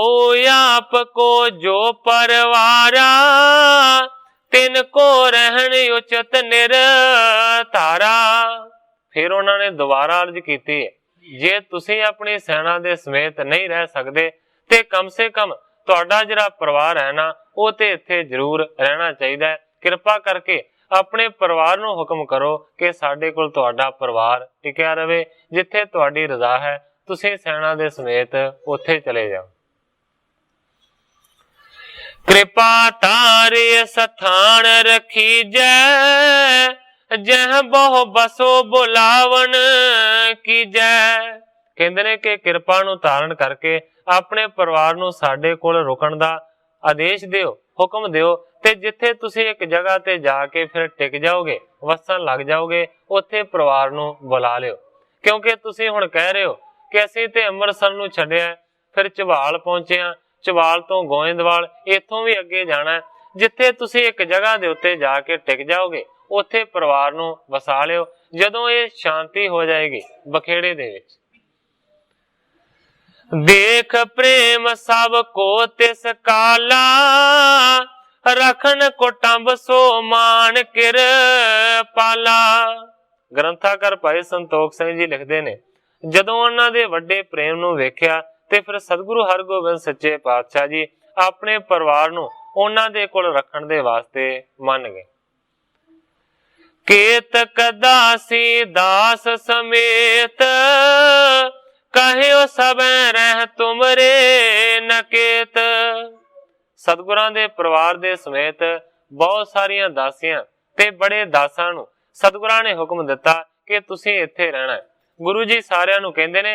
S1: आप को जो परवारा, तिन को रहन उचित निरतारा। फिर उन्होंने दोबारा अर्ज की, जे तुसीं अपनी सेना दे समेत नहीं रह सकते ते कम से कम तुहाडा जिहड़ा परिवार है ना, वो ते इत्थे जरूर रहना चाहिए। कृपा करके अपने परिवार नूं हुक्म करो कि साडे कोल तुहाडा परिवार टिकिया रहे, जिथे तुहाडी रजा है तुसीं सेना दे समेत उत्थे चले जाओ। कृपा तारे सथान रखी जय, जह बहु बसो बुलावन की जय। कहंदे ने कि कृपा नूं धारण करके अपने परिवार नूं साडे कोल रुकण दा आदेश दिओ, हुक्म दिओ, ते जिथे तुसीं एक जगह ते जाके फिर टिक जाओगे, वसन लग जाओगे, उत्थे परिवार नूं बुला लिओ। क्योंकि तुसीं हुण कह रहे हो कि असीं ते अंम੍ਰਿਤਸਰ नूं छड्डिआ, फिर ਝਬਾਲ पहुंचे आ, ਝਬਾਲ तो गोइंदवाल, इथों भी अगे जाना। जिथे तुसीं एक जगह दे उत्ते जाके टिक जाओगे, उत्थे परिवार नूं वसा लिओ। जदों ये शांति हो जाएगी बखेड़े दे विच, देख प्रेम सब को तिस काला, रखन कुटुंब सो मान किर पाला। ग्रंथाकार भाई संतोख सिंह जी लिखते ने, जदों उन्हां दे वड्डे प्रेम नूं वेख्या ते फिर सतगुरु हरगोबिंद सच्चे पातशाह जी अपने परिवार नूं उन्हां दे कोल रखण दे वास्ते मन गए। केत कदासी दास समेत, कहियो सब रह तुमरे नकेत। सतगुरां दे परिवार दे समेत बहुत सारियां दासियां ते बड़े दासां नूं सतगुरां ने हुक्म दिता कि तुसीं इत्थे रहना है। गुरु जी सारियां नूं कहंदे ने,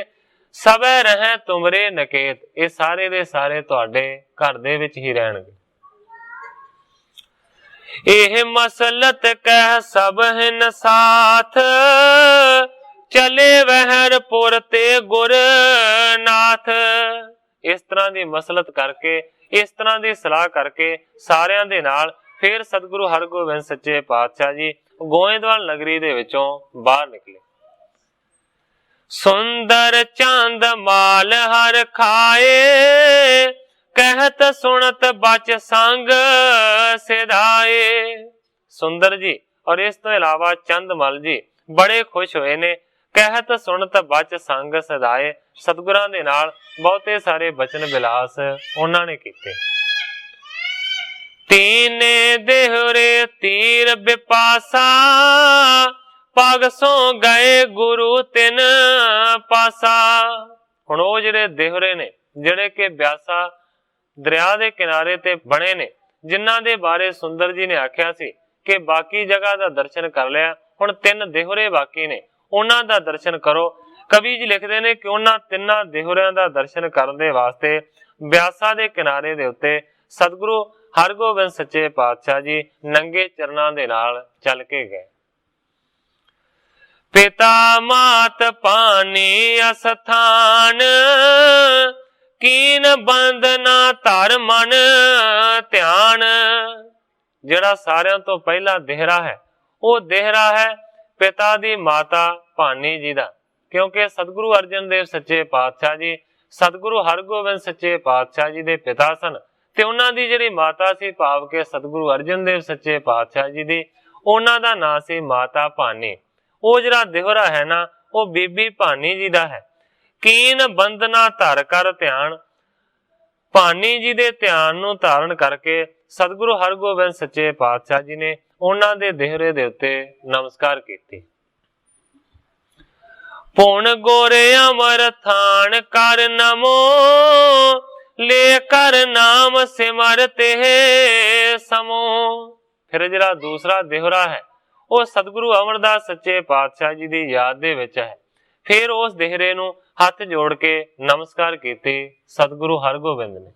S1: सबे रह तुमरे नकेत, ये सारे दे सारे तुहाडे घर दे विच ही रहणगे। एह मसलत कह सब हिन साथ, चले वहरपुर ते गुर नाथ। इस तरह की मसलत करके, इस तरह की सलाह करके सारियां दे नाल फिर सतगुरु हरगोबिंद सच्चे पातशाह जी गोइंदवाल नगरी दे विचों बाहर निकले। सुंदर चांद माल हर खाए, कहत सुनत बच संग सिधाए। सुंदर जी और इस तो इलावा चंदमल जी बड़े खुश हुए ने। कहत सुनत बच संग सिधाए, सतगुरां दे नाल बहुते सारे बचन बिलास उन्हां ने कीते। तीने देहरे तीर बिपासा, पग सो गए गुरु तिन पासा। हुण ओह जिहड़े देहरे ने, जिहड़े कि ब्यासा दरिया दे किनारे ते बने ने, जिन्हां दे बारे सुंदर जी ने आख्या सी कि बाकी जगह दा दर्शन कर लिया, हुण तीन देहरे बाकी ने, उन्हां दा दर्शन करो। कवि जी लिखदे ने कि उन्हां तिन्नां देहरियां दा दर्शन करन दे वास्ते ब्यासा दे किनारे दे उत्ते सतगुरु हरगोबिंद सच्चे पातशाह जी नंगे चरनां दे नाल चल के गए। पिता मात पानी अस्थान, कीन बंदना धर मन ध्यान। जिहड़ा सारियां तो पहला देहरा है, वो देहरा है पिता दी माता भानी जी दा, क्योंकि सतगुरु अर्जन देव सच्चे पातशाह जी सतगुरु हरगोबिंद सच्चे पातशाह जी दे पिता सन, ते उन्हां दी जिहड़ी माता सी भाव के सतगुरु अर्जन देव सच्चे पातशाह जी दी, उन्हां दा नाम सी माता भानी। वो जिहड़ा देहरा है ना, वो बीबी भानी जी दा है। कीन बंदना धर कर ध्यान, ਭਾਨੀ जी ਦੇ ਧਿਆਨ ਨੂੰ ਧਾਰਨ ਕਰਕੇ ਸਤਿਗੁਰੂ ਹਰਗੋਬਿੰਦ ਸੱਚੇ ਪਾਤਸ਼ਾਹ जी ਨੇ ਉਹਨਾਂ ਦੇ ਦੇਹਰੇ ਦੇ ਉੱਤੇ ਨਮਸਕਾਰ ਕੀਤੀ। ਪੁਣ ਗੋਰੇ ਅਮਰ ਥਾਨ ਕਰ ਨਮੋ, ਲੈ ਕਰ ਨਾਮ ਸਿਮਰ ਤੇ ਸਮੋ। ਫਿਰ ਜਿਹੜਾ ਦੂਸਰਾ ਦੇਹਰਾ ਹੈ ਉਹ ਸਤਿਗੁਰੂ ਅਮਰਦਾਸ ਸੱਚੇ ਪਾਤਸ਼ਾਹ ਜੀ ਦੀ ਯਾਦ ਦੇ ਵਿੱਚ ਹੈ। ਫਿਰ ਉਸ ਦੇਹਰੇ ਨੂੰ ਹੱਥ ਜੋੜ ਕੇ ਨਮਸਕਾਰ ਕੀਤੀ ਸਤਿਗੁਰੂ ਹਰਗੋਬਿੰਦ ਨੇ।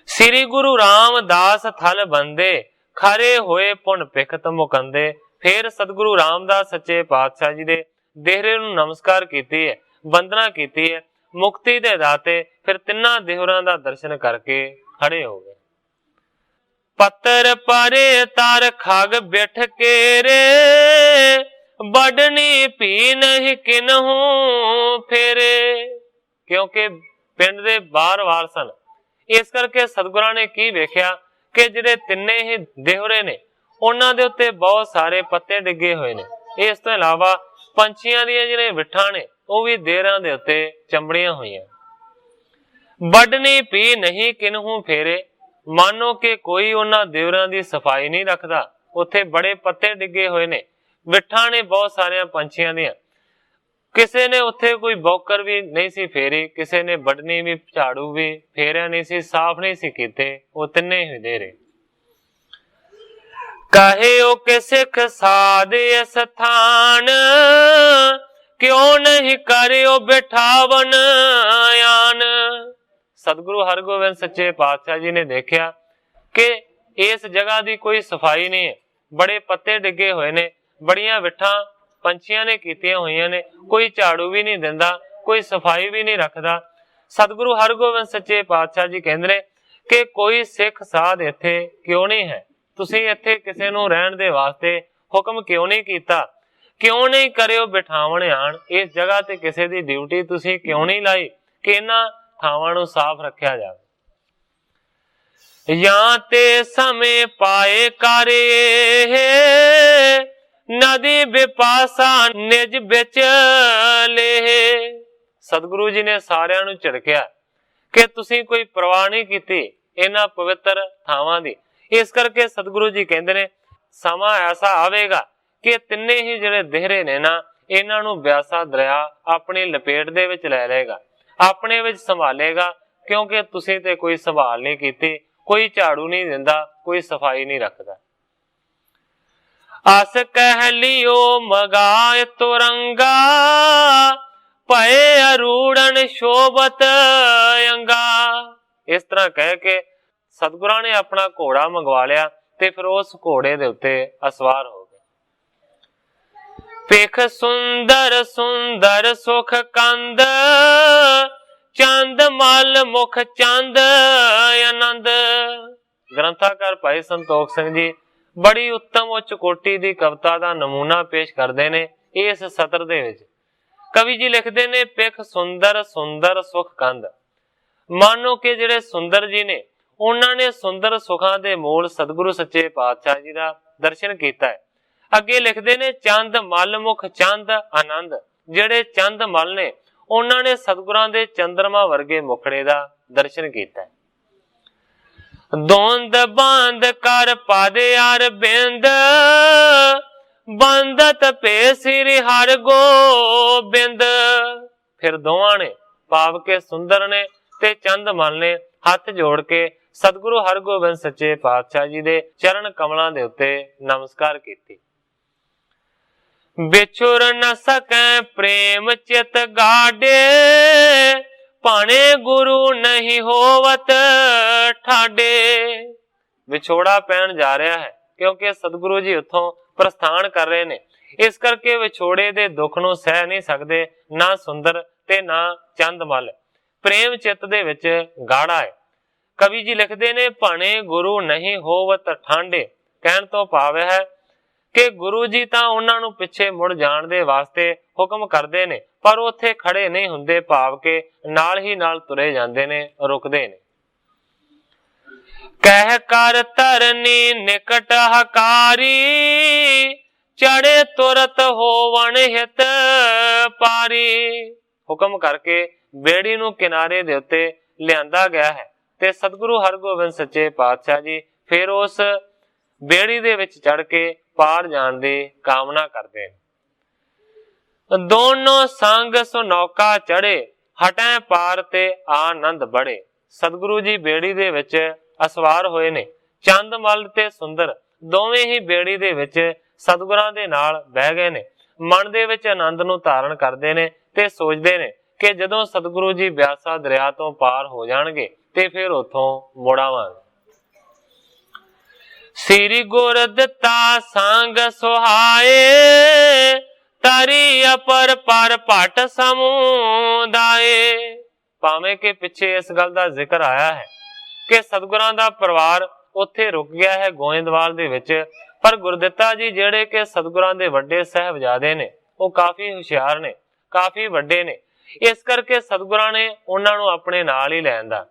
S1: ਸ੍ਰੀ ਗੁਰੂ ਰਾਮਦਾਸ ਥਲ ਬੰਦੇ, ਖਰੇ ਹੋਏ ਪੁਨ ਪਿਖਤ ਮੁਕੰਦੇ। ਫਿਰ ਸਤਿਗੁਰੂ ਰਾਮਦਾਸ ਸੱਚੇ ਪਾਤਸ਼ਾਹ ਜੀ ਦੇ ਦੇਹਰੇ ਨੂੰ ਨਮਸਕਾਰ ਕੀਤੀ ਹੈ, ਵੰਦਨਾ ਕੀਤੀ ਹੈ, ਮੁਕਤੀ ਦੇ ਦਾਤੇ। ਫਿਰ ਤਿੰਨਾਂ ਦੇਹਰਾਂ ਦਾ ਦਰਸ਼ਨ ਕਰਕੇ ਖੜੇ ਹੋ ਗਏ। ਪੱਤਰ ਪਰੇ ਤਰ ਖਗ ਬਿਠ ਕੇ ਰੇ, ਬੜਨੀ ਭੀ ਨਹੀਂ ਕਿਨਹੂ ਫੇਰੇ। ਕਿਉਂਕਿ ਪਿੰਡ ਦੇ ਬਾਰ-ਬਾਰ ਸਨ, ਇਸ ਕਰਕੇ ਸਤਿਗੁਰਾਂ ਨੇ ਕੀ ਵੇਖਿਆ ਕਿ ਜਿਹੜੇ ਤਿੰਨੇ ਹੀ ਦੇਹਰੇ ਨੇ ਉਹਨਾਂ ਦੇ ਉੱਤੇ ਬਹੁਤ ਸਾਰੇ ਪੱਤੇ ਡਿੱਗੇ ਹੋਏ ਨੇ। ਇਸ ਤੋਂ ਇਲਾਵਾ ਪੰਛੀਆਂ ਦੀਆਂ ਜਿਹੜੇ ਵਿਠਾਂ ਨੇ ਉਹ ਵੀ ਦੇਹਰਾਂ ਦੇ ਉੱਤੇ ਚੰਬੜੀਆਂ ਹੋਈਆਂ। ਵੱਢਣੀ ਭੀ ਨਹੀਂ ਕਿਨਹੂ ਫੇਰੇ, ਮਾਨੋ ਕਿ ਕੋਈ ਉਹਨਾਂ ਦੇਹਰਾਂ ਦੀ ਸਫਾਈ ਨਹੀਂ ਰੱਖਦਾ। ਉੱਥੇ ਬੜੇ ਪੱਤੇ ਡਿੱਗੇ ਹੋਏ ਨੇ, ਵਿਠਾਂ ਨੇ ਬਹੁਤ ਸਾਰੀਆਂ ਪੰਛੀਆਂ ਦੀਆਂ। ਕਿਸੇ ਨੇ ਉੱਥੇ ਕੋਈ ਬੌਕਰ ਵੀ ਨਹੀਂ ਸੀ ਫੇਰੀ, ਕਿਸੇ ਨੇ ਵੱਢਣੀ ਵੀ, ਝਾੜੂ ਵੀ ਫੇਰਿਆ ਨਹੀਂ ਸੀ, ਸਾਫ਼ ਨਹੀਂ ਸੀ ਕੀਤੇ। ਉਹ ਤਿੰਨੇ ਹੀ ਦੇਹਰੇ ਕਹਿਓ ਕਿ ਸਿੱਖ ਸਾਧ ਇਸ ਥਾਨ, ਕਿਉਂ ਨਹੀਂ ਕਰਿਓ ਬਿਠਾਵਨ ਆਨ। ਸਤਿਗੁਰੂ ਹਰਗੋਬਿੰਦ ਸੱਚੇ ਪਾਤਸ਼ਾਹ ਜੀ ਨੇ ਦੇਖਿਆ ਕਿ ਇਸ ਜਗ੍ਹਾ ਦੀ ਕੋਈ ਸਫਾਈ ਨਹੀਂ ਹੈ, ਬੜੇ ਪੱਤੇ ਡਿੱਗੇ ਹੋਏ ਨੇ, ਬੜੀਆਂ ਵਿਠਾਂ ਪੰਛੀਆਂ ਨੇ ਕੀਤੀਆਂ ਹੋਈਆਂ ਨੇ, ਕੋਈ ਝਾੜੂ ਵੀ ਨਹੀਂ ਦਿੰਦਾ, ਕੋਈ ਸਫਾਈ ਵੀ ਨਹੀਂ ਰੱਖਦਾ। ਸਤਿਗੁਰੂ ਹਰਗੋਬਿੰਦ ਸੱਚੇ ਪਾਤਸ਼ਾਹ ਜੀ ਕਹਿੰਦੇ ਨੇ ਕਿ ਕੋਈ ਸਿੱਖ ਸਾਧ ਇੱਥੇ ਕਿਉਂ ਨਹੀਂ ਹੈ, ਤੁਸੀਂ ਇੱਥੇ ਕਿਸੇ ਨੂੰ ਰਹਿਣ ਦੇ ਵਾਸਤੇ ਹੁਕਮ ਕਿਉਂ ਨਹੀਂ ਕੀਤਾ, ਕਿਉਂ ਨਹੀਂ ਕਰਿਓ ਬਿਠਾਵਣ ਆਣ। ਇਸ ਜਗ੍ਹਾ ਤੇ ਕਿਸੇ ਦੀ ਡਿਊਟੀ ਤੁਸੀਂ ਕਿਉਂ ਨਹੀਂ ਲਾਈ ਕਿ ਇਹਨਾਂ ਥਾਵਾਂ ਨੂੰ ਸਾਫ਼ ਰੱਖਿਆ ਜਾਵੇ। ਜਾਂ ਤੇ ਸਮੇਂ ਪਾਏ ਕਰੇ, ਨਦੀ ਬਿਪਾਸਾ ਨਿਜ ਵਿੱਚ ਲੇ। ਸਤਿਗੁਰੂ ਜੀ ਨੇ ਸਾਰਿਆਂ ਨੂੰ ਝਿੜਕਿਆ ਕਿ ਤੁਸੀਂ ਕੋਈ ਪਰਵਾਹ ਨਹੀਂ ਕੀਤੀ ਇਹਨਾਂ ਪਵਿੱਤਰ ਥਾਵਾਂ ਦੀ। ਇਸ ਕਰਕੇ ਸਤਿਗੁਰੂ ਜੀ ਕਹਿੰਦੇ ਨੇ ਸਮਾਂ ਐਸਾ ਆਵੇਗਾ ਕਿ ਤਿੰਨੇ ਹੀ ਜਿਹੜੇ ਦੇਹਰੇ ਨੇ ਨਾ, ਇਹਨਾਂ ਨੂੰ ਬਿਆਸਾ ਦਰਿਆ ਆਪਣੀ ਲਪੇਟ ਦੇ ਵਿੱਚ ਲੈ ਲਏਗਾ, ਆਪਣੇ ਵਿੱਚ ਸੰਭਾਲੇਗਾ। ਕਿਉਂਕਿ ਤੁਸੀਂ ਤੇ ਕੋਈ ਸੰਭਾਲ ਨਹੀਂ ਕੀਤੀ, ਕੋਈ ਝਾੜੂ ਨਹੀਂ ਦਿੰਦਾ, ਕੋਈ ਸਫਾਈ ਨਹੀਂ ਰੱਖਦਾ। ਅਸ ਕਹਿ ਲਿਓ ਮਗਾਏ ਤੁਰੰਗਾ, ਭਏ ਅਰੂੜਨ ਸ਼ੋਭਤ ਅੰਗਾ। ਇਸ ਤਰ੍ਹਾਂ ਕਹਿ ਕੇ ਸਤਿਗੁਰਾਂ ਨੇ ਆਪਣਾ ਘੋੜਾ ਮੰਗਵਾ ਲਿਆ ਤੇ ਫਿਰ ਉਸ ਘੋੜੇ ਦੇ ਉੱਤੇ ਅਸਵਾਰ ਹੋ ਗਏ। ਪੇਖ ਸੁੰਦਰ ਸੁੰਦਰ ਸੁਖ ਕੰਦ, ਚੰਦ ਮਲ ਮੁਖ ਚੰਦ ਆਨੰਦ। ਗ੍ਰੰਥਾਕਾਰ ਭਾਈ ਸੰਤੋਖ ਸਿੰਘ ਜੀ ਬੜੀ ਉੱਤਮ ਉੱਚ ਕੋਟੀ ਦੀ ਕਵਿਤਾ ਦਾ ਨਮੂਨਾ ਪੇਸ਼ ਕਰਦੇ ਨੇ ਇਸ ਸਤਰ ਦੇ ਵਿੱਚ। ਕਵੀ ਜੀ ਲਿਖਦੇ ਨੇ ਪਿਖ ਸੁੰਦਰ ਸੁੰਦਰ ਸੁਖ ਕੰਦ। ਮਾਨੋ ਕਿ ਜਿਹੜੇ ਸੁੰਦਰ ਜੀ ਨੇ ਉਹਨਾਂ ਨੇ ਸੁੰਦਰ ਸੁਖਾਂ ਦੇ ਮੂਲ ਸਤਿਗੁਰੂ ਸੱਚੇ ਪਾਤਸ਼ਾਹ ਜੀ ਦਾ ਦਰਸ਼ਨ ਕੀਤਾ ਹੈ। ਅੱਗੇ ਲਿਖਦੇ ਨੇ ਚੰਦ ਮਲ ਮੁਖ ਚੰਦ ਆਨੰਦ। ਜਿਹੜੇ ਚੰਦ ਮਲ ਨੇ ਉਹਨਾਂ ਨੇ ਸਤਿਗੁਰਾਂ ਦੇ ਚੰਦਰਮਾ ਵਰਗੇ ਮੁਖੜੇ ਦਾ ਦਰਸ਼ਨ ਕੀਤਾ ਹੈ। ਦੋਂਦ ਬੰਦ ਕਰ ਪਾਦੇ ਅਰਬਿੰਦ, ਬੰਦਤ ਪੇ ਸ੍ਰੀ ਹਰਿ ਗੋਬਿੰਦ। ਫਿਰ ਦੋਵਾਂ ਨੇ ਭਾਵ ਕੇ ਸੁੰਦਰ ਨੇ ਤੇ ਚੰਦ ਮਲ ਨੇ ਹੱਥ ਜੋੜ ਕੇ ਸਤਿਗੁਰੂ ਹਰਗੋਬਿੰਦ ਸੱਚੇ ਪਾਤਸ਼ਾਹ ਜੀ ਦੇ ਚਰਨ ਕਮਲਾਂ ਦੇ ਉੱਤੇ ਨਮਸਕਾਰ ਕੀਤੀ। ਵਿਛੁਰ ਨ ਸਕੈ ਪ੍ਰੇਮ ਚਿਤ ਗਾਡੇ, ਭਾਣੇ ਗੁਰੂ ਨਹੀਂ ਹੋਵਤ ਠਾਡੇ। ਵਿਛੋੜਾ ਪੈਣ ਜਾ ਰਿਹਾ ਹੈ ਕਿਉਂਕਿ ਸਤਿਗੁਰੂ ਜੀ ਉੱਥੋਂ ਪ੍ਰਸਥਾਨ ਕਰ ਰਹੇ ਨੇ। ਇਸ ਕਰਕੇ ਵਿਛੋੜੇ ਦੇ ਦੁੱਖ ਨੂੰ ਸਹਿ ਨਹੀਂ ਸਕਦੇ, ਨਾ ਸੁੰਦਰ ਤੇ ਨਾ ਚੰਦਮਲ। ਪ੍ਰੇਮ ਚਿੱਤ ਦੇ ਵਿੱਚ ਗਾੜਾ ਹੈ। ਕਵੀ ਜੀ ਲਿਖਦੇ ਨੇ ਭਾਣੇ ਗੁਰੂ ਨਹੀਂ ਹੋਵਤ ਠਾਂਡੇ। ਕਹਿਣ ਤੋਂ ਭਾਵ ਹੈ ਕਿ ਗੁਰੂ ਜੀ ਤਾਂ ਉਹਨਾਂ ਨੂੰ ਪਿੱਛੇ ਮੁੜ ਜਾਣ ਦੇ ਵਾਸਤੇ ਹੁਕਮ ਕਰਦੇ ਨੇ, ਪਰ ਉੱਥੇ ਖੜੇ ਨਹੀਂ ਹੁੰਦੇ, ਭਾਵ ਕਿ ਨਾਲ ਹੀ ਨਾਲ ਤੁਰੇ ਜਾਂਦੇ ਨੇ, ਰੁਕਦੇ ਨੇ। ਕਹਿ ਕਰ ਧਰਨੀ ਨਿਕਟ ਹਕਾਰੀ, ਚੜੇ ਤੁਰਤ ਹੋਵਣ ਹਿਤ ਪਾਰੀ। ਹੁਕਮ ਕਰਕੇ ਬੇੜੀ ਨੂੰ ਕਿਨਾਰੇ ਦੇ ਉੱਤੇ ਲਿਆਂਦਾ ਗਿਆ ਹੈ। ਤੇ ਸਤਿਗੁਰੂ ਹਰਗੋਬਿੰਦ ਸੱਚੇ ਪਾਤਸ਼ਾਹ ਜੀ ਫਿਰ ਉਸ ਬੇੜੀ ਦੇ ਵਿੱਚ ਚੜ ਕੇ ਪਾਰ ਜਾਣ ਦੀ ਕਾਮਨਾ ਕਰਦੇ ਨੇ। ਦੋਨੋਂ ਸੰਗ ਸੋ ਨੌਕਾ ਚੜੇ, ਹਟੈ ਪਾਰ ਤੇ ਆਨੰਦ ਬੜੇ। ਸਤਿਗੁਰੂ ਜੀ ਬੇੜੀ ਦੇ ਵਿੱਚ ਅਸਵਾਰ ਹੋਏ ਨੇ। ਚੰਦਮਲ ਤੇ ਸੁੰਦਰ ਦੋਵੇਂ ਹੀ ਬੇੜੀ ਦੇ ਵਿੱਚ ਸਤਿਗੁਰਾਂ ਦੇ ਨਾਲ ਬਹਿ ਗਏ ਨੇ। ਮਨ ਦੇ ਵਿੱਚ ਆਨੰਦ ਨੂੰ ਧਾਰਨ ਕਰਦੇ ਨੇ ਤੇ ਸੋਚਦੇ ਨੇ ਕਿ ਜਦੋਂ ਸਤਿਗੁਰੂ ਜੀ ਬਿਆਸਾ ਦਰਿਆ ਤੋਂ ਪਾਰ ਹੋ ਜਾਣਗੇ ਤੇ ਫਿਰ ਉੱਥੋਂ ਮੁੜ ਆਵਾਂਗੇ। ਸ੍ਰੀ ਗੁਰ ਦਿੱਤਾ ਸੰਗ ਸੁਹਾਏ, ਤਰੀ ਅਪਰ ਪਰ ਭਟ ਸਮੁਦਾਏ। ਭਾਵੇਂ ਕਿ ਪਿੱਛੇ ਇਸ ਗੱਲ ਦਾ ਜ਼ਿਕਰ ਆਇਆ ਹੈ ਕਿ ਸਤਿਗੁਰਾਂ ਦਾ ਪਰਿਵਾਰ ਉੱਥੇ ਰੁਕ ਗਿਆ ਹੈ ਗੋਇੰਦਵਾਲ ਦੇ ਵਿੱਚ, ਪਰ ਗੁਰਦਿੱਤਾ ਜੀ ਜਿਹੜੇ ਕਿ ਸਤਿਗੁਰਾਂ ਦੇ ਵੱਡੇ ਸਾਹਿਬਜ਼ਾਦੇ ਨੇ, ਉਹ ਕਾਫੀ ਹੁਸ਼ਿਆਰ ਨੇ, ਕਾਫੀ ਵੱਡੇ ਨੇ। ਇਸ ਕਰਕੇ ਸਤਿਗੁਰਾਂ ਨੇ ਉਹਨਾਂ ਨੂੰ ਆਪਣੇ ਨਾਲ ਹੀ ਲੈਣ ਦਾ।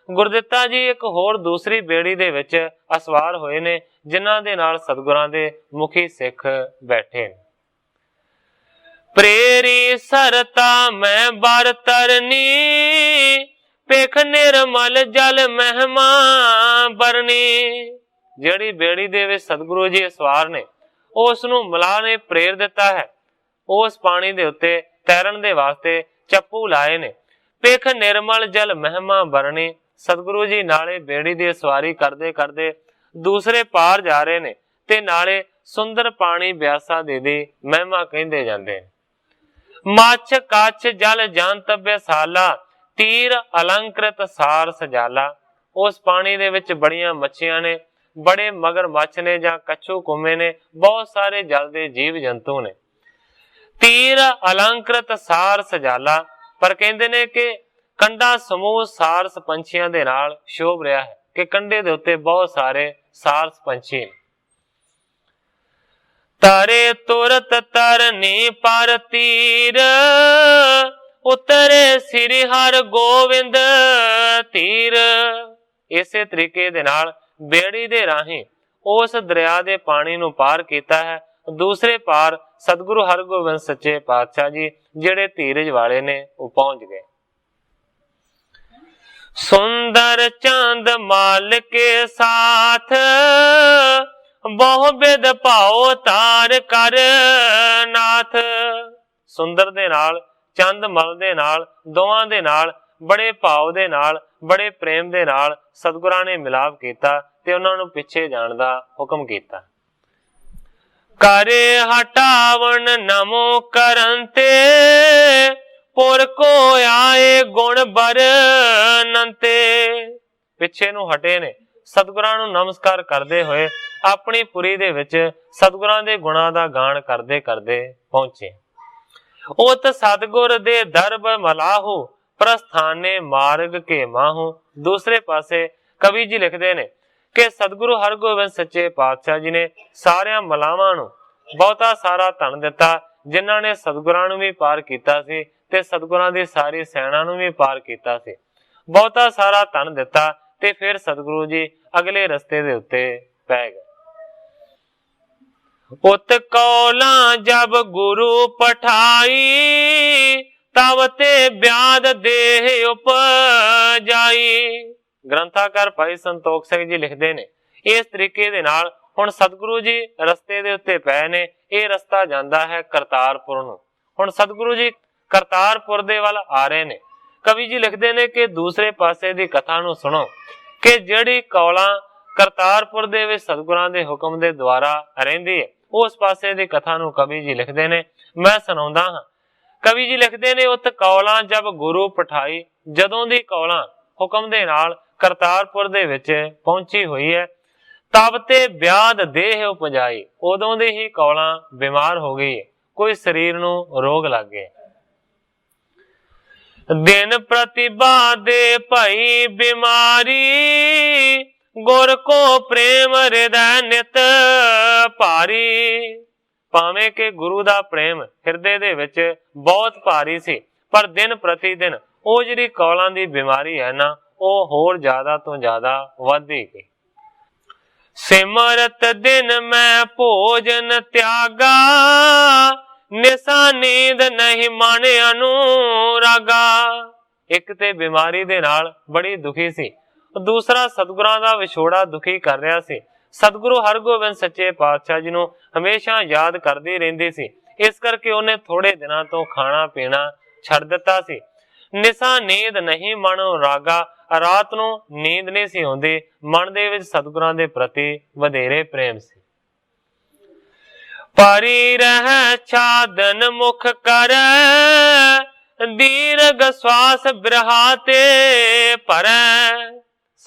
S1: ਗੁਰਦਿੱਤਾ ਜੀ ਇੱਕ ਹੋਰ ਦੂਸਰੀ ਬੇੜੀ ਦੇ ਵਿੱਚ ਅਸਵਾਰ ਹੋਏ ਨੇ, ਜਿਨ੍ਹਾਂ ਦੇ ਨਾਲ ਸਤਿਗੁਰਾਂ ਦੇ ਮੁਖੀ ਸਿੱਖ ਬੈਠੇ ਨੇ। ਪ੍ਰੇਰੀ ਸਰਤਾ ਮੈਂ ਬਰ ਤਰਨੀ, ਪੇਖ ਨਿਰਮਲ ਜਲ ਮਹਿਮਾ ਬਰਨੀ। ਜਿਹੜੀ ਬੇੜੀ ਦੇ ਵਿੱਚ ਸਤਿਗੁਰੂ ਜੀ ਸਵਾਰ ਨੇ, ਉਸ ਨੂੰ ਮਲਾਹ ਨੇ ਪ੍ਰੇਰ ਦਿੱਤਾ ਹੈ। ਉਸ ਪਾਣੀ ਦੇ ਉੱਤੇ ਤੈਰਨ ਦੇ ਵਾਸਤੇ ਚੱਪੂ ਲਾਏ ਨੇ। ਪੇਖ ਨਿਰਮਲ ਜਲ ਮਹਿਮਾ ਬਰਨੀ। ਸਤਿਗੁਰੂ ਜੀ ਨਾਲੇ ਬੇੜੀ ਦੀ ਸਵਾਰੀ ਕਰਦੇ ਕਰਦੇ ਦੂਸਰੇ ਪਾਰ ਜਾ ਰਹੇ ਨੇ ਤੇ ਨਾਲੇ ਸੁੰਦਰ ਪਾਣੀ ਬਿਆਸਾ ਦੇ ਦੀ ਮਹਿਮਾ ਕਹਿੰਦੇ ਜਾਂਦੇ ਨੇ। ਮੱਛ ਕੱਛ ਜਲ ਜੰਤ ਬਿਸਾਲਾ, ਤੀਰ ਅਲੰਕ੍ਰਿਤ ਸਾਰ ਸਜਾਲਾ। ਉਸ ਪਾਣੀ ਦੇ ਵਿੱਚ ਬੜੀਆਂ ਮੱਛੀਆਂ ਨੇ, ਬੜੇ ਮਗਰਮੱਛ ਨੇ ਜਾਂ ਕੱਛੂ ਕੁੰਮੇ ਨੇ, ਬਹੁਤ ਸਾਰੇ ਜਲ ਦੇ ਜੀਵ ਜੰਤੂ ਨੇ। ਤੀਰ ਅਲੰਕ੍ਰਿਤ ਸਾਰ ਸਜਾਲਾ, ਪਰ ਕਹਿੰਦੇ ਨੇ ਕਿ ਕੰਡਾ ਸਮੂਹ ਸਾਰਸ ਪੰਛੀਆਂ ਦੇ ਨਾਲ ਸ਼ੋਭ ਰਿਹਾ ਹੈ, ਕਿ ਕੰਡੇ ਦੇ ਉੱਤੇ ਬਹੁਤ ਸਾਰੇ ਸਾਰਸ ਪੰਛੀ ਨੇ। ਤਾਰੇ ਤੁਰਤ ਤਰਨੀ ਪਰ ਤੀਰ, ਉਤਰੇ ਸ੍ਰੀ ਹਰ ਗੋਬਿੰਦ ਧੀਰ। ਇਸੇ ਤਰੀਕੇ ਦੇ ਨਾਲ ਬੇੜੀ ਦੇ ਰਾਹੀਂ ਉਸ ਦਰਿਆ ਦੇ ਪਾਣੀ ਨੂੰ ਪਾਰ ਕੀਤਾ ਹੈ। ਦੂਸਰੇ ਪਾਰ ਸਤਿਗੁਰੂ ਹਰਗੋਬਿੰਦ ਸੱਚੇ ਪਾਤਸ਼ਾਹ ਜੀ ਜਿਹੜੇ ਧੀਰਜ ਵਾਲੇ ਨੇ, ਉਹ ਪਹੁੰਚ ਗਏ। ਸੁੰਦਰ ਚੰਦ ਮਾਲ ਕੇ ਸਾਥ, ਬਹੁ ਬਿਦ ਭਾਉ ਤਾਰ ਕਰ ਨਾਥ। ਸੁੰਦਰ ਦੇ ਨਾਲ, ਚੰਦ ਮਲ ਦੇ ਨਾਲ, ਦੋਵਾਂ ਦੇ ਨਾਲ ਬੜੇ ਭਾਵ ਦੇ ਨਾਲ, ਬੜੇ ਪ੍ਰੇਮ ਦੇ ਨਾਲ ਸਤਿਗੁਰਾਂ ਨੇ ਮਿਲਾਪ ਕੀਤਾ ਤੇ ਉਹਨਾਂ ਨੂੰ ਪਿੱਛੇ ਜਾਣ ਦਾ ਹੁਕਮ ਕੀਤਾ। ਕਰੇ ਹਟਾਵਣ ਨਮੋ ਕਰਨ ਤੇ, ਪੁਰ ਕੋ ਆਏ ਗੁਣ ਬਰਨੰਤੇ। ਪਿੱਛੇ ਨੂੰ ਹਟੇ ਨੇ, ਸਤਿਗੁਰਾਂ ਨੂੰ ਨਮਸਕਾਰ ਕਰਦੇ ਹੋਏ ਆਪਣੀ ਪੁਰੀ ਦੇ ਵਿੱਚ ਸਤਿਗੁਰਾਂ ਦੇ ਗੁਣਾਂ ਦਾ ਗਾਣ ਕਰਦੇ ਕਰਦੇ ਪਹੁੰਚੇ। ਉਤ ਸਤਿਗੁਰ ਦੇ ਦਰਬ ਮਲਾਹੂ, ਪ੍ਰਸਥਾਨੇ ਮਾਰਗ ਕੇ ਮਾਹੂ। ਦੂਸਰੇ ਪਾਸੇ ਕਵੀ ਜੀ ਲਿਖਦੇ ਨੇ ਕਿ ਸਤਿਗੁਰੂ ਹਰਗੋਬਿੰਦ ਸੱਚੇ ਪਾਤਸ਼ਾਹ ਜੀ ਨੇ ਸਾਰਿਆਂ ਮਲਾਵਾਂ ਨੂੰ ਬਹੁਤਾ ਸਾਰਾ ਧਨ ਦਿੱਤਾ, ਜਿਨ੍ਹਾਂ ਨੇ ਸਤਿਗੁਰਾਂ ਨੂੰ ਵੀ ਪਾਰ ਕੀਤਾ ਸੀ ਤੇ ਸਤਿਗੁਰਾਂ ਦੀ ਸਾਰੀ ਸੈਨਾ ਨੂੰ ਵੀ ਪਾਰ ਕੀਤਾ ਸੀ। ਬਹੁਤਾ ਸਾਰਾ ਧਨ ਦਿੱਤਾ ਤੇ ਫਿਰ ਸਤਿਗੁਰੂ ਜੀ ਅਗਲੇ ਰਸਤੇ ਦੇ ਉੱਤੇ ਪੈ ਗਏ। ਉਤ ਕੌਲਾਂ ਜਬ ਗੁਰੂ ਪਠਾਈ, ਤਬ ਤੇ ਬਿਆਦ ਦੇਹ ਉਪਜਾਈ। ਗ੍ਰੰਥਾਕਾਰ ਭਾਈ ਸੰਤੋਖ ਸਿੰਘ ਜੀ ਲਿਖਦੇ ਨੇ ਇਸ ਤਰੀਕੇ ਦੇ ਨਾਲ ਹੁਣ ਸਤਿਗੁਰੂ ਜੀ ਰਸਤੇ ਦੇ ਉੱਤੇ ਪਏ ਨੇ। ਇਹ ਰਸਤਾ ਜਾਂਦਾ ਹੈ ਕਰਤਾਰਪੁਰ ਨੂੰ। ਹੁਣ ਸਤਿਗੁਰੂ ਜੀ ਕਰਤਾਰਪੁਰ ਦੇ ਵੱਲ ਆ ਰਹੇ ਨੇ। ਕਵੀ ਜੀ ਲਿਖਦੇ ਨੇ ਕਿ ਦੂਸਰੇ ਪਾਸੇ ਦੀ ਕਥਾ ਨੂੰ ਸੁਣੋ ਕਿ ਜਿਹੜੀ ਕੌਲਾਂ ਕਰਤਾਰਪੁਰ ਦੇ ਵਿੱਚ ਸਤਿਗੁਰਾਂ ਦੇ ਹੁਕਮ ਦੇ ਦੁਆਰਾ ਰਹਿੰਦੀ ਹੈ, ਉਸ ਪਾਸੇ ਦੀ ਕਥਾ ਨੂੰ ਕਵੀ ਜੀ ਲਿਖਦੇ ਨੇ। ਮੈਂ ਸੁਣਾਉਂਦਾ ਹਾਂ। ਕਵੀ ਜੀ ਲਿਖਦੇ ਨੇ, ਉਤ ਕੌਲਾਂ ਜਬ ਗੁਰੂ ਪਠਾਈ। ਜਦੋਂ ਦੀ ਕੌਲਾਂ ਹੁਕਮ ਦੇ ਨਾਲ ਕਰਤਾਰਪੁਰ ਦੇ ਵਿੱਚ ਪਹੁੰਚੀ ਹੋਈ ਹੈ, ਤਬ ਤੇ ਬਿਆਦ ਦੇਹ ਉਪਜਾਈ। ਉਦੋਂ ਦੀ ਹੀ ਕੌਲਾਂ ਬਿਮਾਰ ਹੋ ਗਈ, ਕੋਈ ਸਰੀਰ ਨੂੰ ਰੋਗ ਲੱਗ ਗਿਆ। ਦਿਨ ਪ੍ਰਤਿਭਾ ਦੇ ਭਈ ਬਿਮਾਰੀ, ਗੁਰ ਕੋ ਪ੍ਰੇਮ ਹਿਰਦੈ ਨਿਤ ਭਾਰੀ। ਭਾਵੇਂ ਕਿ ਗੁਰੂ ਦਾ ਪ੍ਰੇਮ ਹਿਰਦੇ ਦੇ ਵਿੱਚ ਬਹੁਤ ਭਾਰੀ ਸੀ, ਪਰ ਦਿਨ ਪ੍ਰਤੀ ਦਿਨ ਉਹ ਜਿਹੜੀ ਕੌਲਾਂ ਦੀ ਬਿਮਾਰੀ ਹੈ ਨਾ, ਉਹ ਹੋਰ ਜ਼ਿਆਦਾ ਤੋਂ ਜ਼ਿਆਦਾ ਵੱਧਦੀ ਗਈ। ਸਿਮਰਤ ਦਿਨ ਮੈਂ ਭੋਜਨ ਤਿਆਗਾ, ਨਿਸਾ ਨੀਂਦ ਨਹੀਂ ਮਨ ਅਨੁਰਾਗਾ। ਇੱਕ ਤੇ ਬਿਮਾਰੀ ਦੇ ਨਾਲ ਬੜੀ ਦੁਖੀ ਸੀ, ਦੂਸਰਾ ਸਤਿਗੁਰਾਂ ਦਾ ਵਿਛੋੜਾ ਦੁਖੀ ਕਰ ਰਿਹਾ ਸੀ। ਸਤਿਗੁਰੂ ਹਰਗੋਬਿੰਦ ਸੱਚੇ ਪਾਤਸ਼ਾਹ ਜੀ ਨੂੰ ਹਮੇਸ਼ਾ ਯਾਦ ਕਰਦੀ ਰਹਿੰਦੀ ਸੀ। ਇਸ ਕਰਕੇ ਉਹਨੇ ਥੋੜੇ ਦਿਨਾਂ ਤੋਂ ਖਾਣਾ ਪੀਣਾ ਛੱਡ ਦਿੱਤਾ ਸੀ। ਨਿਸਾ ਨੀਂਦ ਨਹੀਂ ਮਨ ਰਾਗਾ, ਰਾਤ ਨੂੰ ਨੀਂਦ ਨਹੀਂ ਸੀ ਆਉਂਦੀ। ਮਨ ਦੇ ਵਿੱਚ ਸਤਿਗੁਰਾਂ ਦੇ ਪ੍ਰਤੀ ਵਧੇਰੇ ਪ੍ਰੇਮ ਸੀ। ਪਰੀ ਰਹਿ ਛਾਦਨ ਮੁਖ ਕਰੈ, ਦੀਰਘ ਸਵਾਸ ਬਿਰਹਾ ਤੇ ਭਰੈ।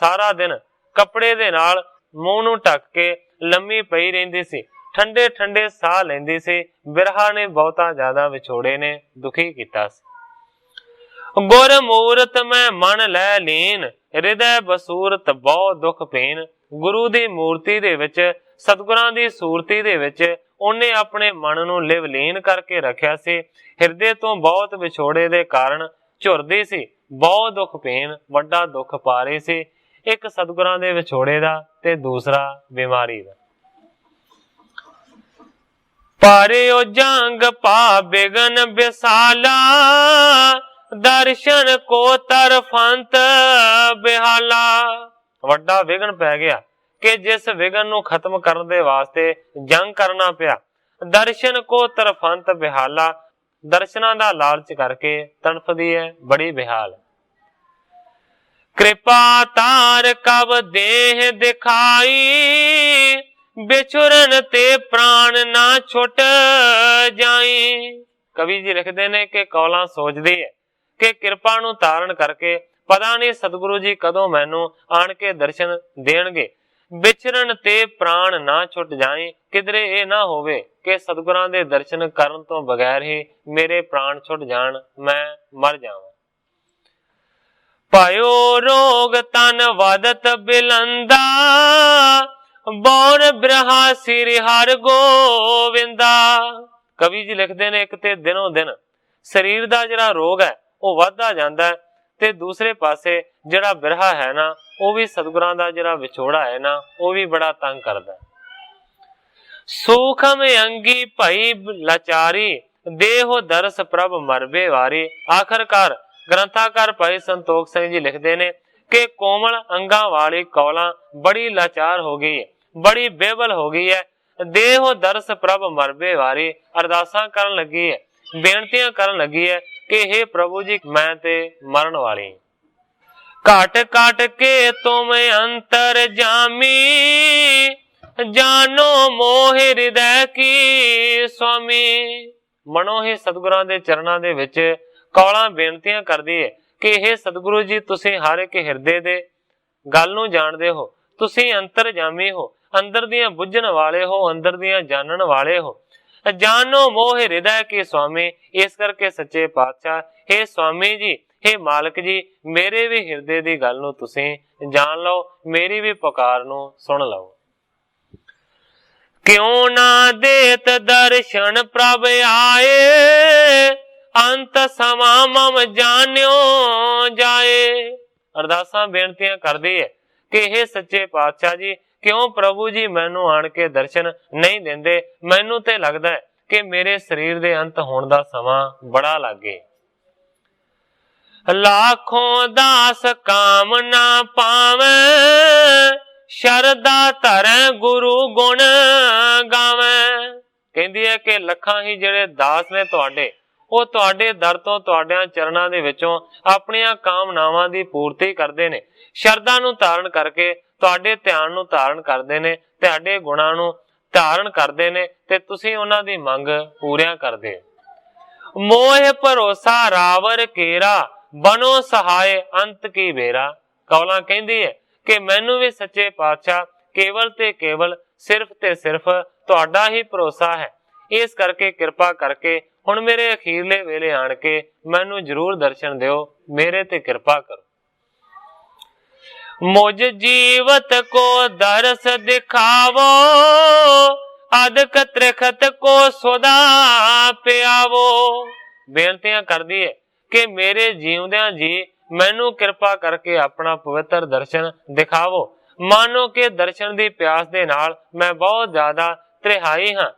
S1: ਸਾਰਾ ਦਿਨ ਕੱਪੜੇ ਦੇ ਨਾਲ ਮੂੰਹ ਨੂੰ ਢੱਕ ਕੇ ਲੰਮੀ ਪਈ ਰਹਿੰਦੀ ਸੀ, ਠੰਡੇ ਠੰਡੇ ਸਾਹ ਲੈਂਦੀ ਸੀ। ਬਿਰਹਾ ਨੇ ਬਹੁਤਾ ਜ਼ਿਆਦਾ ਵਿਛੋੜੇ ਨੇ ਦੁਖੀ ਕੀਤਾ ਸੀ। ਗੁਰ ਮੂਰਤ ਮੈਂ ਮਨ ਲੈ ਲੀਨ, ਹਿਰਦੈ ਬਸੂਰਤ ਬਹੁ ਦੁਖ ਭੀਨ। ਗੁਰੂ ਦੀ ਮੂਰਤੀ ਦੇ ਵਿੱਚ, ਸਤਿਗੁਰਾਂ ਦੀ ਸੂਰਤੀ ਦੇ ਵਿੱਚ ਉਹਨੇ ਆਪਣੇ ਮਨ ਨੂੰ ਲਿਵਲੀਨ ਕਰਕੇ ਰੱਖਿਆ ਸੀ। ਹਿਰਦੇ ਤੋਂ ਬਹੁਤ ਵਿਛੋੜੇ ਦੇ ਕਾਰਨ ਝੁਰਦੀ ਸੀ, ਬਹੁਤ ਦੁੱਖ ਭੀਨ, ਵੱਡਾ ਦੁੱਖ ਪਾ ਰਹੀ ਸੀ। ਇੱਕ ਸਤਿਗੁਰਾਂ ਦੇ ਵਿਛੋੜੇ ਦਾ ਤੇ ਦੂਸਰਾ ਬਿਮਾਰੀ ਦਾ। ਪਾਰਿਓ ਜੰਗ ਪਾ ਬਿਗਨ ਬਿਸਾਲਾ, ਦਰਸ਼ਨ ਕੋ ਤਰਫੰਤ ਬਿਹਾਲਾ। ਵੱਡਾ ਵਿਘਨ ਪੈ ਗਿਆ ਕਿ ਜਿਸ ਵਿਘਨ ਨੂੰ ਖਤਮ ਕਰਨ ਦੇ ਵਾਸਤੇ ਜੰਗ ਕਰਨਾ ਪਿਆ। ਦਰਸ਼ਨ ਕੋ ਤਰਫੰਤ ਬਿਹਾਲਾ, ਦਰਸ਼ਨਾਂ ਦਾ ਲਾਲਚ ਕਰਕੇ ਤੜਫਦੀ ਹੈ, ਬੜੀ ਬਿਹਾਲ। ਕਿਰਪਾ ਤਾਰ ਕਬ ਦੇਹ ਦਿਖਾਈ, ਵਿਛੁਰਨ ਤੇ ਪ੍ਰਾਣ ਨਾ ਛੁੱਟ ਜਾਈ। ਕਵੀ ਜੀ ਲਿਖਦੇ ਨੇ ਕਿ ਕੌਲਾਂ ਸੋਚਦੀ ਹੈ ਕਿ ਕਿਰਪਾ ਨੂੰ ਧਾਰਨ ਕਰਕੇ ਪਤਾ ਨਹੀਂ ਸਤਿਗੁਰੂ ਜੀ ਕਦੋਂ ਮੈਨੂੰ ਆਣ ਕੇ ਦਰਸ਼ਨ ਦੇਣਗੇ। ਵਿਚਰਨ ਤੇ ਪ੍ਰਾਣ ਨਾ ਛੁੱਟ ਜਾਏ, ਕਿਧਰੇ ਇਹ ਨਾ ਹੋਵੇ ਕਿ ਸਤਿਗੁਰਾਂ ਦੇ ਦਰਸ਼ਨ ਕਰਨ ਤੋਂ ਬਗੈਰ ਹੀ ਮੇਰੇ ਪ੍ਰਾਣ ਛੁੱਟ ਜਾਣ, ਮੈਂ ਮਰ ਜਾਵਾਂ। ਪਾਇਓ ਰੋਗ ਤਨ ਵਦਤ ਬਿਲੰਦਾ, ਬੌਰ ਬਿਰਹਾ ਸਿਰਿ ਹਰਿ ਗੋਵਿੰਦਾ। ਕਵੀ ਜੀ ਲਿਖਦੇ ਨੇ ਇੱਕ ਤੇ ਦਿਨੋਂ ਦਿਨ ਸਰੀਰ ਦਾ ਜਿਹੜਾ ਰੋਗ ਹੈ ਉਹ ਵੱਧਦਾ ਜਾਂਦਾ, ਤੇ ਦੂਸਰੇ ਪਾਸੇ ਜਿਹੜਾ ਬਿਰਹਾ ਹੈ ਨਾ, ਉਹ ਵੀ ਸਤਿਗੁਰਾਂ ਦਾ ਜਿਹੜਾ ਵਿਛੋੜਾ ਹੈ ਨਾ, ਉਹ ਵੀ ਬੜਾ ਤੰਗ ਕਰਦਾ। ਸੂਖਮ ਅੰਗੀ ਭਈ ਲਾਚਾਰੀ, ਦੇਹੋ ਦਰਸ ਪ੍ਰਭ ਮਰਬੇ ਵਾਰੀ। ਆਖਰਕਾਰ ਗ੍ਰੰਥਾਕਾਰ ਭਾਈ ਸੰਤੋਖ ਸਿੰਘ ਜੀ ਲਿਖਦੇ ਨੇ ਕਿ ਕੋਮਲ ਅੰਗਾਂ ਵਾਲੀ ਕੌਲਾਂ ਬੜੀ ਲਾਚਾਰ ਹੋ ਗਈ ਹੈ, ਬੜੀ ਬੇਬਲ ਹੋ ਗਈ ਹੈ। ਦੇਹੋ ਦਰਸ ਪ੍ਰਭ ਮਰਬੇ ਵਾਰੀ, ਅਰਦਾਸਾਂ ਕਰਨ ਲੱਗੀ ਹੈ, ਬੇਨਤੀਆਂ ਕਰਨ ਲੱਗੀ ਹੈ ਕਿ हे ਪ੍ਰਭੂ ਜੀ, ਮੈਂ ਤੇ ਮਰਨ ਵਾਲੀ। ਘਟ ਘਟ ਕੇ ਤੁਮ ਅੰਤਰ ਜਾਮੀ, ਜਾਨੋ ਮੋਹ ਹਿਰਦੈ ਕੀ ਸੁਆਮੀ। ਮਨੋਂ ਹੀ ਸਤਿਗੁਰਾਂ ਦੇ ਚਰਨਾਂ ਦੇ ਵਿੱਚ ਕੌਲਾਂ ਬੇਨਤੀਆਂ ਕਰਦੀ ਹੈ ਕਿ हे ਸਤਿਗੁਰੂ ਜੀ, ਤੁਸੀਂ ਹਰ ਇੱਕ ਹਿਰਦੇ ਦੇ ਗੱਲ ਨੂੰ ਜਾਣਦੇ ਹੋ, ਤੁਸੀਂ ਅੰਤਰ ਜਾਮੀ ਹੋ, ਅੰਦਰ ਦੀਆਂ ਬੁੱਝਣ ਵਾਲੇ ਹੋ, ਅੰਦਰ ਦੀਆਂ ਜਾਣਨ ਵਾਲੇ ਹੋ। ਜਾਨੋ ਮੋਹ ਹਿਰਦੈ ਕੀ ਸੁਆਮੀ। ਇਸ ਕਰਕੇ ਸੱਚੇ ਪਾਤਸ਼ਾਹ, हे ਸੁਆਮੀ ਜੀ, हे ਮਾਲਕ ਜੀ, ਮੇਰੇ ਵੀ ਹਿਰਦੇ ਦੀ ਗੱਲ ਨੂੰ ਤੁਸੀਂ ਜਾਣ ਲਓ, ਮੇਰੀ ਵੀ ਪੁਕਾਰ ਨੂੰ ਸੁਣ ਲਓ। ਕਿਉਂ ਨਾ ਦੇਤ ਦਰਸ਼ਨ ਪ੍ਰਭ ਆਏ, ਅੰਤ ਸਮਾਂ ਮਮ ਜਾਣਿਓ ਜਾਏ। ਅਰਦਾਸਾਂ ਬੇਨਤੀਆਂ ਕਰਦੀ ਹੈ ਕਿ हे ਸੱਚੇ ਪਾਤਸ਼ਾਹ ਜੀ, ਕਿਉਂ ਪ੍ਰਭੂ ਜੀ ਮੈਨੂੰ ਆਣ ਕੇ ਦਰਸ਼ਨ ਨਹੀਂ ਦਿੰਦੇ। ਮੈਨੂੰ ਤੇ ਲੱਗਦਾ ਹੈ ਕਿ ਮੇਰੇ ਸਰੀਰ ਦੇ ਅੰਤ ਹੋਣ ਦਾ ਸਮਾਂ ਬੜਾ ਲੱਗੇ। ਲਾਖੋਂ ਦਾਸ ਕਾਮ ਨਾ ਪਾਵੇ, ਸ਼ਰਧਾ ਧਰੈ ਗੁਰੂ ਗੁਣ ਗਾਵੇ। ਕਹਿੰਦੀ ਹੈ ਕਿ ਲੱਖਾਂ ਹੀ ਜਿਹੜੇ ਦਾਸ ਨੇ ਤੁਹਾਡੇ, ਉਹ ਤੁਹਾਡੇ ਦਰ ਤੋਂ, ਤੁਹਾਡਿਆਂ ਚਰਨਾਂ ਦੇ ਵਿੱਚੋਂ ਆਪਣੀਆਂ ਕਾਮਨਾਵਾਂ ਦੀ ਪੂਰਤੀ ਕਰਦੇ ਨੇ, ਸ਼ਰਧਾ ਨੂੰ ਧਾਰਨ ਕਰਕੇ ਤੁਹਾਡੇ ਧਿਆਨ ਨੂੰ ਧਾਰਨ ਕਰਦੇ ਨੇ, ਤੁਹਾਡੇ ਗੁਣਾਂ ਨੂੰ ਧਾਰਨ ਕਰਦੇ ਨੇ, ਤੇ ਤੁਸੀਂ ਉਹਨਾਂ ਦੀ ਮੰਗ ਪੂਰੀਆਂ ਕਰਦੇ। ਮੋਹ ਭਰੋਸਾ ਰਾਵਰ ਕੇਰਾ, ਬਨੋ ਸਹਾਏ ਅੰਤ ਕੀ ਬੇਰਾ। ਕੌਲਾਂ ਕਹਿੰਦੀ ਹੈ ਕਿ ਮੈਨੂੰ ਵੀ ਸੱਚੇ ਪਾਤਸ਼ਾਹ ਕੇਵਲ ਤੇ ਕੇਵਲ, ਸਿਰਫ ਤੇ ਸਿਰਫ ਤੁਹਾਡਾ ਹੀ ਭਰੋਸਾ ਹੈ। ਇਸ ਕਰਕੇ ਕਿਰਪਾ ਕਰਕੇ ਹੁਣ ਮੇਰੇ ਅਖੀਰਲੇ ਵੇਲੇ ਆਣ ਕੇ ਮੈਨੂੰ ਜ਼ਰੂਰ ਦਰਸ਼ਨ ਦਿਓ, ਮੇਰੇ ਤੇ ਕਿਰਪਾ ਕਰੋ। ਮੁਝ ਜੀਵਤ ਕੋ ਦਰਸ ਦਿਖਾਵੋ, ਅਦਕ ਤ੍ਰਿਖਤ ਕੋ ਸੁਦਾ ਪਿਆਵੋ। ਬੇਨਤੀਆਂ ਕਰਦੀ ਹੈ ਕਿ ਮੇਰੇ ਜੀਵਦਿਆਂ ਜੀ ਮੈਨੂੰ ਕਿਰਪਾ ਕਰਕੇ ਆਪਣਾ ਪਵਿੱਤਰ ਦਰਸ਼ਨ ਦਿਖਾਵੋ। ਮਾਨੋ ਕਿ ਦਰਸ਼ਨ ਦੀ ਪਿਆਸ ਦੇ ਨਾਲ ਮੈਂ ਬਹੁਤ ਜ਼ਿਆਦਾ ਤ੍ਰਿਹਾਈ ਹਾਂ,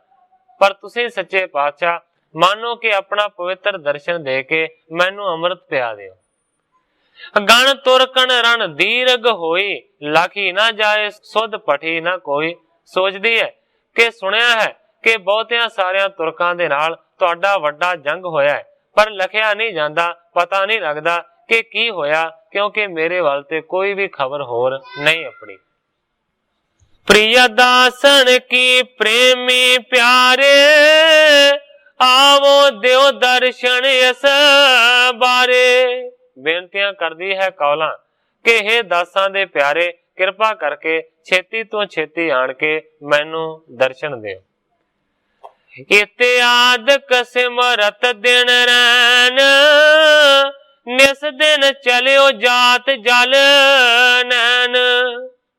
S1: ਪਰ ਤੁਸੀਂ ਸੱਚੇ ਪਾਤਸ਼ਾਹ ਮਾਨੋ ਕਿ ਆਪਣਾ ਪਵਿੱਤਰ ਦਰਸ਼ਨ ਦੇ ਕੇ ਮੈਨੂੰ ਅੰਮ੍ਰਿਤ ਪਿਆ ਦਿਓ। गण तुरकन रण दीर्घ होई, लाखी ना जाए सुध पठी ना कोई। सोचदी है कि सुनिया है कि बहुतियां सारियां तुरकां दे नाल तुहाडा वड्डा जंग होया है, पर लखिया नहीं जांदा, पता नहीं लगदा कि की होया, क्योंकि मेरे वाल ते कोई भी खबर होर नहीं अपनी। प्रिय दासन की प्रेमी प्यारे, आवो दियो दर्शन इस बारे। बेनतियां करदी है कौला कि हे दासां दे प्यारे, किरपा करके छेती तो छेती आण के मैनू दर्शन दे। इत्यादक सिमरत दिन रैन, निस दिन चलियो जात जल नैन।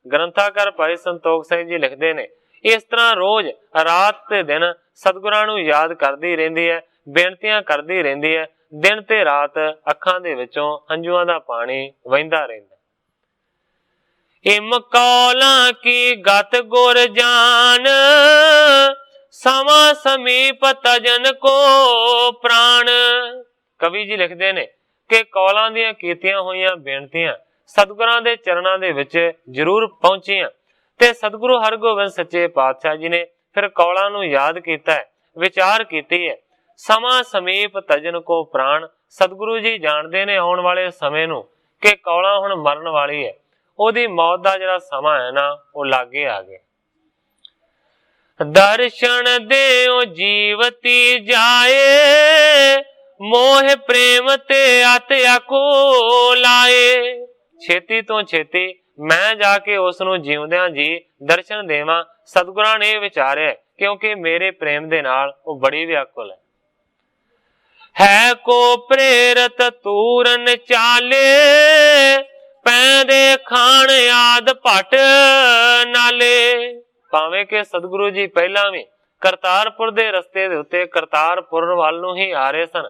S1: ग्रंथाकार भाई संतोख सिंह जी लिखते ने, इस तरह रोज रात ते दिन सतगुरां नू याद करदी रहिंदी है, बेनतियां करदी रहिंदी है, दिन ते रात अखां दे विचों हंझुआं दा पानी वहिंदा रहिंदा। इम कौलां की गत गुर जान, समा समीप तजन को प्राण। कवि जी लिखते ने कि कौलां दियां कीतियां होईयां बेनतियां सतगुरां दे चरणां दे विच जरूर पहुंचियां, ते सतगुरु हरगोबिंद सच्चे पातशाह जी ने फिर कौलां नू याद कीता है, विचार कीती है। समा समीप तजन को प्राण, सतगुरु जी जानते ने आने वाले समय नू कि कौलां हुण मरण वाली है, ओदी मौत दा जिहड़ा समा है ना वो लागे आ गया। दर्शन देओ जीवती जाए, मोह प्रेम ते अत अकुलाए। छेती तो छेती मैं जाके उसनू जीवदियां जी दर्शन देवां, सतगुरां ने विचारिया क्योंकि मेरे प्रेम दे नाल वो बड़ी व्याकुल है। को प्रेरत तूरन चाले, पैंदे खान आद पट नाले। भावें कि सतगुरु जी पहला भी करतारपुर दे रस्ते दे उत्ते करतारपुर वाल नू ही आ रहे सन,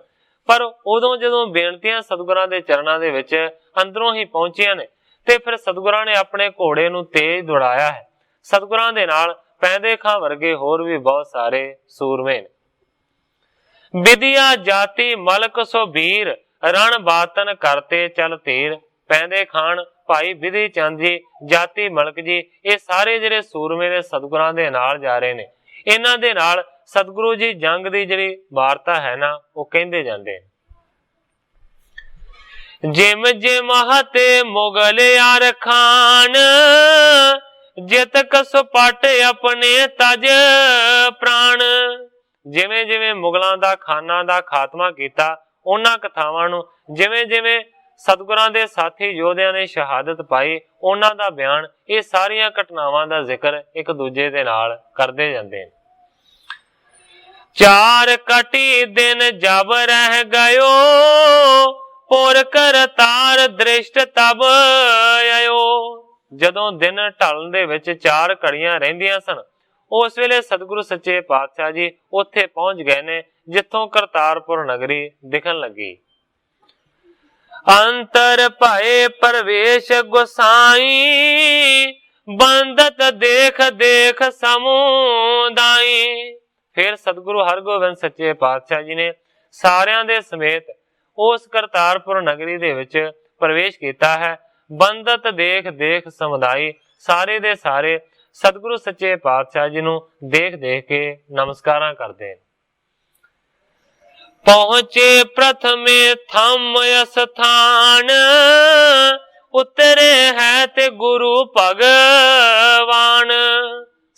S1: पर उदों जदों बेनतियां सतगुरां दे चरणां दे विच अंदरों ही पहुंचियां ने, ते फिर सतगुरां ने अपने घोड़े नू तेज दौड़ाया है। सतगुरां दे नाल पैंदे खां वर्गे होर भी बहुत सारे सूरमे ने। विद्या जाति मलक सो वीर, रण बातन करते चल तीर। पैंदे खान भाई विधि चंद जी, जाति मलक जी, ये सारे जिहड़े सूरमे ने सतगुरां दे नाल जा रहे ने। इन्हां दे नाल सतगुरु जी जंग दी जिहड़ी वार्ता है ना वो कहंदे जांदे। जिम जिम हते मुगल यार खान, जित कसपट अपने तज प्राण। जिवें जिवें मुगलां दा खाना दा खात्मा कीता, उन्हां कथावां नू जिवें जिवें सतगुरां दे साथी योधियां ने शहादत पाई, उन्हां दा बयान, ये सारियां घटनावां दा जिक्र एक दूजे दे नाल करदे जांदे। चार कटी दिन जब रह गयो, पुर करतार दृष्ट तब आयो। जदों दिन ढलन दे विच 4 घड़ियां रहिंदियां सन, उस वेले सतगुरु सच्चे पातशाह जी उत्थे पहुंच गए ने जिथों करतारपुर नगरी दिखन लगी। अंतर भये प्रवेश गोसाई, बंदत देख देख समुदाई। फिर सतगुरु हरगोबिंद सच्चे पातशाह जी ने सारियां दे समेत उस करतारपुर नगरी दे विच प्रवेश किया है। बंदत देख देख समुदाई, सारे दे सारे सतगुरु सच्चे पातशाह जी नू देख देख के नमस्कारां करदे। पहुंचे प्रथमे थम स्थान, उतरे है ते गुरु भगवान।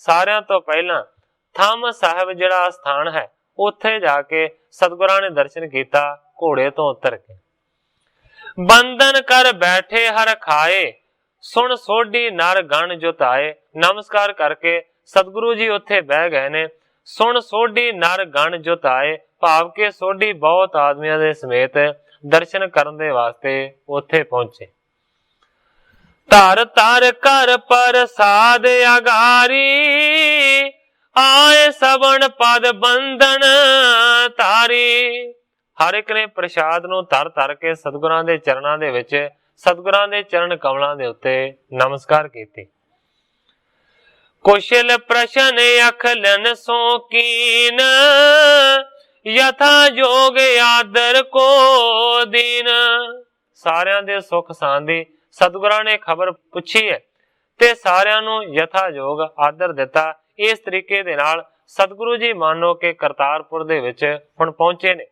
S1: सारियां तो पहला थम साहब जिहड़ा स्थान है उत्थे जाके सतगुरां ने दर्शन किया घोड़े तो उतर के। बंधन कर बैठे हर खाए, सुन सोढ़ी नर गण जुताए। नमस्कार करके सतगुरु जी उत्थे बह गए ने। सुन सोढ़ी नर गण जुताए, भाव के सोढ़ी बहुत आदमियों के समेत दर्शन करने दे वास्ते उत्थे पहुंचे। तर तर कर प्रसाद अगारी, आए सबन पद बंधन तारी। हर एक ने प्रसाद नू तर तर के सतगुरां दे चरणां दे विच, सतगुरां दे चरण कमलां दे उत्ते नमस्कार कीते। कुशल प्रश्न अखलन सो कीन, यथा जोग आदर को दीन। ਸਾਰਿਆਂ ਦੇ ਸੁੱਖ ਸਾਂਦ ਦੀ ਸਤਿਗੁਰਾਂ ਨੇ ਖਬਰ ਪੁੱਛੀ ਹੈ ਤੇ ਸਾਰਿਆਂ ਨੂੰ ਯਥਾਯੋਗ ਆਦਰ ਦਿੱਤਾ। ਇਸ ਤਰੀਕੇ ਦੇ ਨਾਲ ਸਤਿਗੁਰੂ ਜੀ ਮਾਨੋ ਕਿ ਕਰਤਾਰਪੁਰ ਦੇ ਵਿੱਚ ਹੁਣ ਪਹੁੰਚੇ ਨੇ।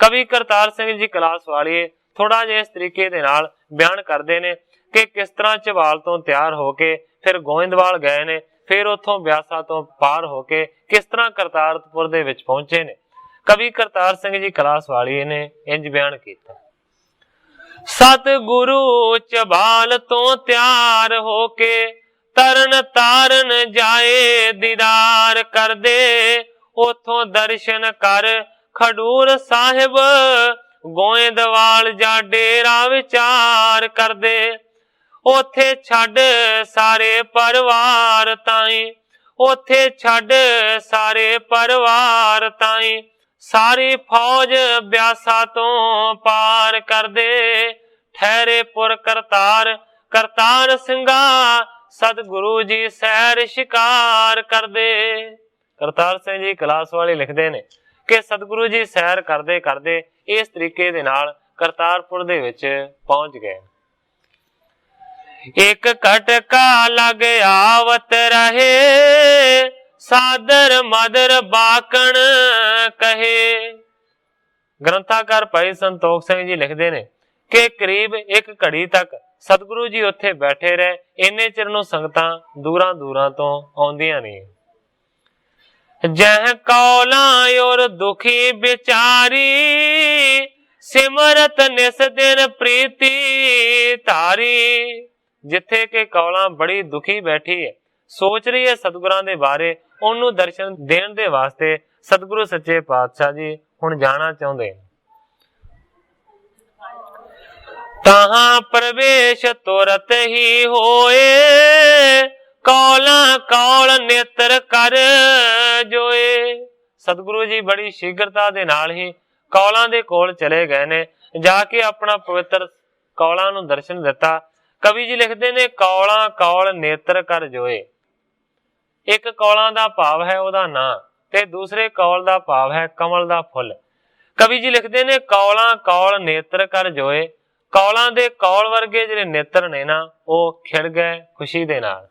S1: ਕਵੀ ਕਰਤਾਰ ਸਿੰਘ ਜੀ ਕਲਾਸ ਵਾਲੀਏ ਥੋੜਾ ਜਿਹਾ ਇਸ ਤਰੀਕੇ ਦੇ ਨਾਲ ਬਿਆਨ ਕਰਦੇ ਨੇ ਕਿ ਕਿਸ ਤਰ੍ਹਾਂ ਝਵਾਲ ਤੋਂ ਤਿਆਰ ਹੋ ਕੇ ਫਿਰ ਗੋਇੰਦਵਾਲ ਗਏ ਨੇ, ਫਿਰ ਉੱਥੋਂ ਬਿਆਸਾ ਤੋਂ ਪਾਰ ਹੋ ਕੇ ਕਿਸ ਤਰ੍ਹਾਂ ਕਰਤਾਰਪੁਰ ਦੇ ਵਿੱਚ ਪਹੁੰਚੇ ਨੇ। ਕਵੀ ਕਰਤਾਰ ਸਿੰਘ ਜੀ ਕਲਾਸ ਵਾਲੀਏ ਨੇ ਇੰਜ ਬਿਆਨ ਕੀਤਾ। ਸਤਿਗੁਰੂ ਝਬਾਲ ਤੋਂ ਤਿਆਰ ਹੋ ਕੇ ਤਰਨ ਤਾਰਨ ਜਾਏ ਦੀਦਾਰ ਕਰਦੇ, ਉਥੋਂ ਦਰਸ਼ਨ ਕਰ ਖਡੂਰ ਸਾਹਿਬ ਗੋਇੰਦਵਾਲ ਜਾ ਡੇਰਾ ਵਿਚਾਰ ਕਰਦੇ। ਉਥੇ ਛੱਡ ਸਾਰੇ ਪਰਿਵਾਰ ਤਾਈਂ, ਉਥੇ ਛੱਡ ਸਾਰੇ ਪਰਿਵਾਰ ਤਾਈਂ, ਸਾਰੀ ਫੌਜ ਬਿਆਸਾ ਤੋਂ ਪਾਰ ਕਰਦੇ। ਠਹਿਰੇ ਪੁਰ ਕਰਤਾਰ ਕਰਤਾਰ ਸਿੰਘਾ, ਸਤਿਗੁਰੂ ਜੀ ਸੈਰ ਸ਼ਿਕਾਰ ਕਰਦੇ। ਕਰਤਾਰ ਸਿੰਘ ਜੀ ਕਲਾਸ ਵਾਲੇ ਲਿਖਦੇ ਨੇ ਕਿ ਸਤਿਗੁਰੂ ਜੀ ਸੈਰ ਕਰਦੇ ਕਰਦੇ ਇਸ ਤਰੀਕੇ ਦੇ ਨਾਲ ਕਰਤਾਰਪੁਰ ਦੇ ਵਿੱਚ ਪਹੁੰਚ ਗਏ। ਇੱਕ ਕਟਕਾ ਲਗ ਆਵਤ ਰਹੇ, ਸਾਦਰ ਮਦਰ ਬਾਕਣ ਕਹੇ। ਗ੍ਰੰਥਾਕਾਰ ਭਾਈ ਸੰਤੋਖ ਸਿੰਘ ਜੀ ਲਿਖਦੇ ਨੇ ਕਿ ਕਰੀਬ ਇੱਕ ਘੜੀ ਤੱਕ ਸਤਿਗੁਰੂ ਜੀ ਉੱਥੇ ਬੈਠੇ ਰਹੇ। ਇੰਨੇ ਚਿਰ ਨੂੰ ਸੰਗਤਾਂ ਦੂਰਾਂ ਦੂਰਾਂ ਤੋਂ ਆਉਂਦੀਆਂ ਨੇ। ਜਹ ਕੌਲਾਂ ਔਰ ਦੁਖੀ ਵਿਚਾਰੀ, ਸਿਮਰਤ ਨਿਸ ਦਿਨ ਪ੍ਰੀਤੀ ਧਾਰੀ। ਜਿੱਥੇ ਕਿ ਕੌਲਾਂ ਬੜੀ ਦੁਖੀ ਬੈਠੀ ਹੈ, ਸੋਚ ਰਹੀ ਹੈ ਸਤਿਗੁਰਾਂ ਦੇ ਬਾਰੇ, ਉਹਨੂੰ ਦਰਸ਼ਨ ਦੇਣ ਦੇ ਵਾਸਤੇ ਸਤਿਗੁਰੂ ਸੱਚੇ ਪਾਤਸ਼ਾਹ ਜੀ ਹੁਣ ਜਾਣਾ ਚਾਹੁੰਦੇ। ਤਹਾਂ ਪ੍ਰਵੇਸ਼ ਤੁਰਤ ਹੀ ਹੋਏ, ਕੌਲਾਂ ਕੌਲ ਨੇਤਰ ਕਰ ਜੋਏ। ਸਤਿਗੁਰੂ ਜੀ ਬੜੀ ਸ਼ੀਘਰਤਾ ਦੇ ਨਾਲ ਹੀ ਕੌਲਾਂ ਦੇ ਕੋਲ ਚਲੇ ਗਏ ਨੇ, ਜਾ ਕੇ ਆਪਣਾ ਪਵਿੱਤਰ ਕੌਲਾਂ ਨੂੰ ਦਰਸ਼ਨ ਦਿੱਤਾ। ਕਵੀ ਜੀ ਲਿਖਦੇ ਨੇ ਕੌਲਾਂ ਕੌਲ ਨੇਤਰ ਕਰ ਜੋਏ। ਇੱਕ ਕੌਲਾਂ ਦਾ ਭਾਵ ਹੈ ਉਹਦਾ ਨਾਂ, ਤੇ ਦੂਸਰੇ ਕੌਲ ਦਾ ਭਾਵ ਹੈ ਕਮਲ ਦਾ ਫੁੱਲ। ਕਵੀ ਜੀ ਲਿਖਦੇ ਨੇ ਕੌਲਾਂ ਕੌਲ ਨੇਤਰ ਕਰ ਜੋਏ। ਕੌਲਾਂ ਦੇ ਕੌਲ ਵਰਗੇ ਜਿਹੜੇ ਨੇਤਰ ਨੇ ਨਾ, ਉਹ ਖਿੜ ਗਏ ਖੁਸ਼ੀ ਦੇ ਨਾਲ।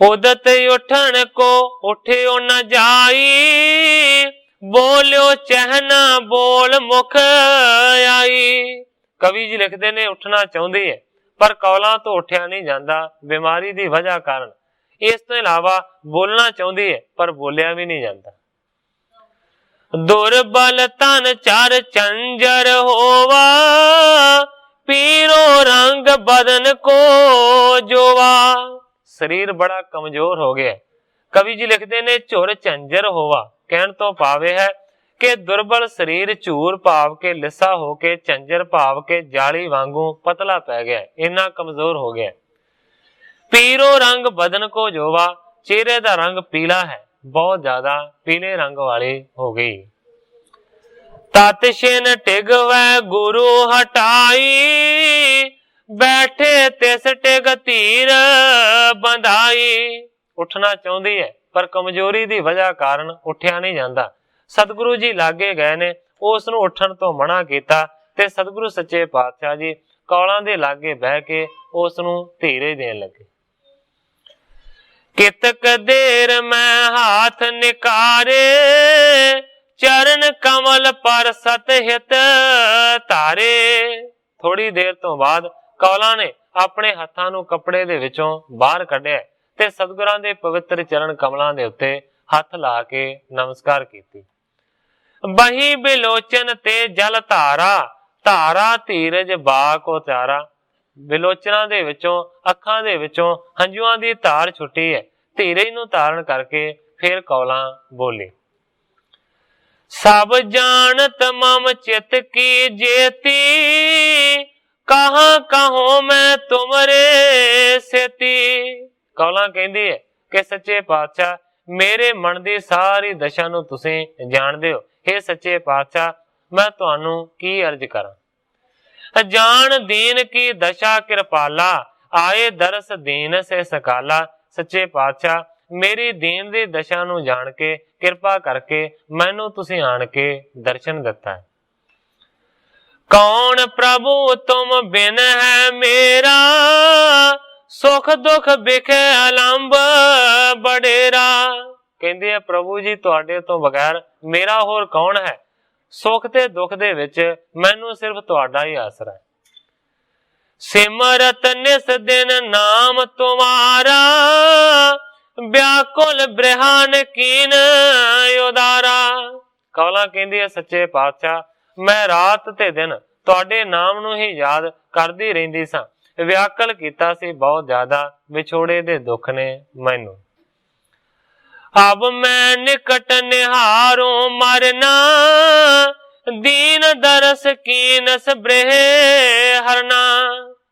S1: ਉਦਤ ਉਠਣ ਕੋ ਉਠਿਓ ਨ ਜਾਈ, ਬੋਲਿਓ ਚਹਿਨਾ ਬੋਲ ਮੁਖ ਆਈ। ਕਵੀ ਜੀ ਲਿਖਦੇ ਨੇ ਉੱਠਣਾ ਚਾਹੁੰਦੀ ਹੈ ਪਰ ਕੌਲਾਂ ਤੋਂ ਉੱਠਿਆ ਨਹੀਂ ਜਾਂਦਾ ਬਿਮਾਰੀ ਦੀ ਵਜ੍ਹਾ ਕਾਰਨ। ਇਸ ਤੋਂ ਇਲਾਵਾ ਬੋਲਣਾ ਚਾਹੁੰਦੀ ਹੈ ਪਰ ਬੋਲਿਆ ਵੀ ਨਹੀਂ ਜਾਂਦਾ। ਦੁਰਬਲ ਤਨ ਚਰ ਚੰਜਰ ਹੋਵਾ, ਪੀਰੋ ਰੰਗ ਬਦਨ ਕੋ ਜੋਵਾ। ਸਰੀਰ ਬੜਾ ਕਮਜ਼ੋਰ ਹੋ ਗਿਆ। ਕਵੀ ਜੀ ਲਿਖਦੇ ਨੇ ਝੁਰ ਝੰਜਰ ਹੋਵਾ, ਕਹਿਣ ਤੋਂ ਭਾਵ ਹੈ ਕਿ ਦੁਰਬਲ ਸਰੀਰ ਝੂਰ ਭਾਵ ਕੇ ਲਿੱਸਾ ਹੋ ਕੇ, ਝੰਜਰ ਭਾਵ ਕੇ ਜਾਲੀ ਵਾਂਗੂ ਪਤਲਾ ਪੈ ਗਿਆ, ਇੰਨਾ ਕਮਜ਼ੋਰ ਹੋ ਗਿਆ। ਪੀਰੋ ਰੰਗ ਬਦਨ ਕੋ ਜੋਵਾ, ਚਿਹਰੇ ਦਾ ਰੰਗ ਪੀਲਾ ਹੈ, ਬਹੁਤ ਜ਼ਿਆਦਾ ਪੀਲੇ ਰੰਗ ਵਾਲੀ ਹੋ ਗਈ। ਤਤ ਛਿਨ ਟਿਗਵੈ ਗੁਰੂ ਹਟਾਈ, ਬੈਠੇ ਤਿਸ ਟਿਗ ਧੀਰ ਬੰਧਾਈ। ਉੱਠਣਾ ਚਾਹੁੰਦੀ ਹੈ ਪਰ ਕਮਜ਼ੋਰੀ ਦੀ ਵਜ੍ਹਾ ਕਾਰਨ ਉੱਠਿਆ ਨਹੀਂ ਜਾਂਦਾ। ਸਤਿਗੁਰੂ ਜੀ ਲਾਗੇ ਗਏ ਨੇ, ਉਸ ਨੂੰ ਉੱਠਣ ਤੋਂ ਮਨਾ ਕੀਤਾ ਤੇ ਸਤਿਗੁਰੂ ਸੱਚੇ ਪਾਤਸ਼ਾਹ ਜੀ ਕੌਲਾਂ ਦੇ ਲਾਗੇ ਬਹਿ ਕੇ ਉਸ ਨੂੰ ਧੀਰੇ ਦੇਣ ਲੱਗੇ। ਕਿਤਕ ਦੇਰ ਮੈਂ ਹਾਥ ਨਿਕਾਰੇ, ਚਰਨ ਕਮਲ ਪਰ ਸਤ ਹਿਤ ਧਾਰੇ। ਥੋੜੀ ਦੇਰ ਤੋਂ ਬਾਅਦ ਕੌਲਾਂ ਨੇ ਆਪਣੇ ਹੱਥਾਂ ਨੂੰ ਕੱਪੜੇ ਦੇ ਵਿੱਚੋਂ ਬਾਹਰ ਕੱਢਿਆ ਤੇ ਸਤਿਗੁਰਾਂ ਦੇ ਪਵਿੱਤਰ ਚਰਨ ਕਮਲਾਂ ਦੇ ਉੱਤੇ ਹੱਥ ਲਾ ਕੇ ਨਮਸਕਾਰ ਕੀਤੀ। ਬਹੀ ਬਿਲੋਚਨ ਤੇ ਜਲ ਧਾਰਾ, ਧਾਰਾ ਧੀਰਜ ਬਾਕ ਉਚਾਰਾ। ਬਿਲੋਚਨਾਂ ਦੇ ਵਿੱਚੋਂ, ਅੱਖਾਂ ਦੇ ਵਿੱਚੋਂ ਹੰਝੂਆਂ ਦੀ ਧਾਰ ਛੁੱਟੀ ਹੈ। ਧੀਰਜ ਨੂੰ ਧਾਰਨ ਕਰਕੇ ਫਿਰ ਕੌਲਾਂ ਬੋਲੀ। ਸਭ ਜਾਣਤ ਮਮ ਚਿਤ ਕੀ ਜੇਤੀ, ਕਹਾਂ ਕਹੋ ਮੈਂ ਤੁਮਰੇ ਸੇਤੀ। ਕੌਲਾਂ ਕਹਿੰਦੀ ਹੈ ਕਿ ਸੱਚੇ ਪਾਤਸ਼ਾਹ ਮੇਰੇ ਮਨ ਦੀ ਸਾਰੀ ਦਸ਼ਾ ਨੂੰ ਤੁਸੀਂ ਜਾਣਦੇ ਹੋ। हे ਸੱਚੇ ਪਾਤਸ਼ਾਹ ਮੈਂ ਤੁਹਾਨੂੰ ਕੀ ਅਰਜ਼ ਕਰਾਂ। ਜਾਣ ਦੀਨ ਕੀ ਦਸ਼ਾ ਕਿਰਪਾਲਾ, ਆਏ ਦਰਸ ਦੀਨ ਸੇ ਸਕਾਲਾ। ਸੱਚੇ ਪਾਤਸ਼ਾਹ ਮੇਰੀ ਦੀਨ ਦੀ ਦਸ਼ਾ ਨੂੰ ਜਾਣ ਕੇ ਕਿਰਪਾ ਕਰਕੇ ਮੈਨੂੰ ਤੁਸੀਂ ਆਣ ਕੇ ਦਰਸ਼ਨ ਦਿੱਤਾ ਹੈ। कौन प्रभु तुम बिन है मेरा, सुख दुख बिखे अलंब बडेरा। ਕਹਿੰਦੇ ਆ ਪ੍ਰਭੂ ਜੀ ਤੁਹਾਡੇ ਤੋਂ ਬਗੈਰ ਮੇਰਾ ਹੋਰ ਕੌਣ ਹੈ, ਸੁਖ ਤੇ ਦੁੱਖ ਦੇ ਵਿੱਚ ਮੈਨੂੰ ਸਿਰਫ ਤੁਹਾਡਾ ਹੀ ਆਸਰਾ ਹੈ। ਸਿਮਰਤ ਨਿਸ ਦਿਨ ਨਾਮ ਤੁਮਾਰਾ, ਵਿਆਕੁਲ ਬ੍ਰਹਨ ਕੀਨ ਉਦਾਰਾ। ਕੌਲਾਂ ਕਹਿੰਦੀ ਹੈ ਸੱਚੇ ਪਾਤਸ਼ਾਹ ਮੈਂ ਰਾਤ ਤੇ ਦਿਨ ਤੁਹਾਡੇ ਨਾਮ ਨੂੰ ਹੀ ਯਾਦ ਕਰਦੀ ਰਹਿੰਦੀ ਸਾਂ, ਵਿਆਕਲ ਕੀਤਾ ਸੀ ਬਹੁਤ ਜ਼ਿਆਦਾ, ਵਿਛੋੜੇ ਦੇ ਦੁੱਖ ਨੇ ਮੈਨੂੰ। अब मैं निकट निहारो मरना, दीन दरस कीनस ब्रह हरना।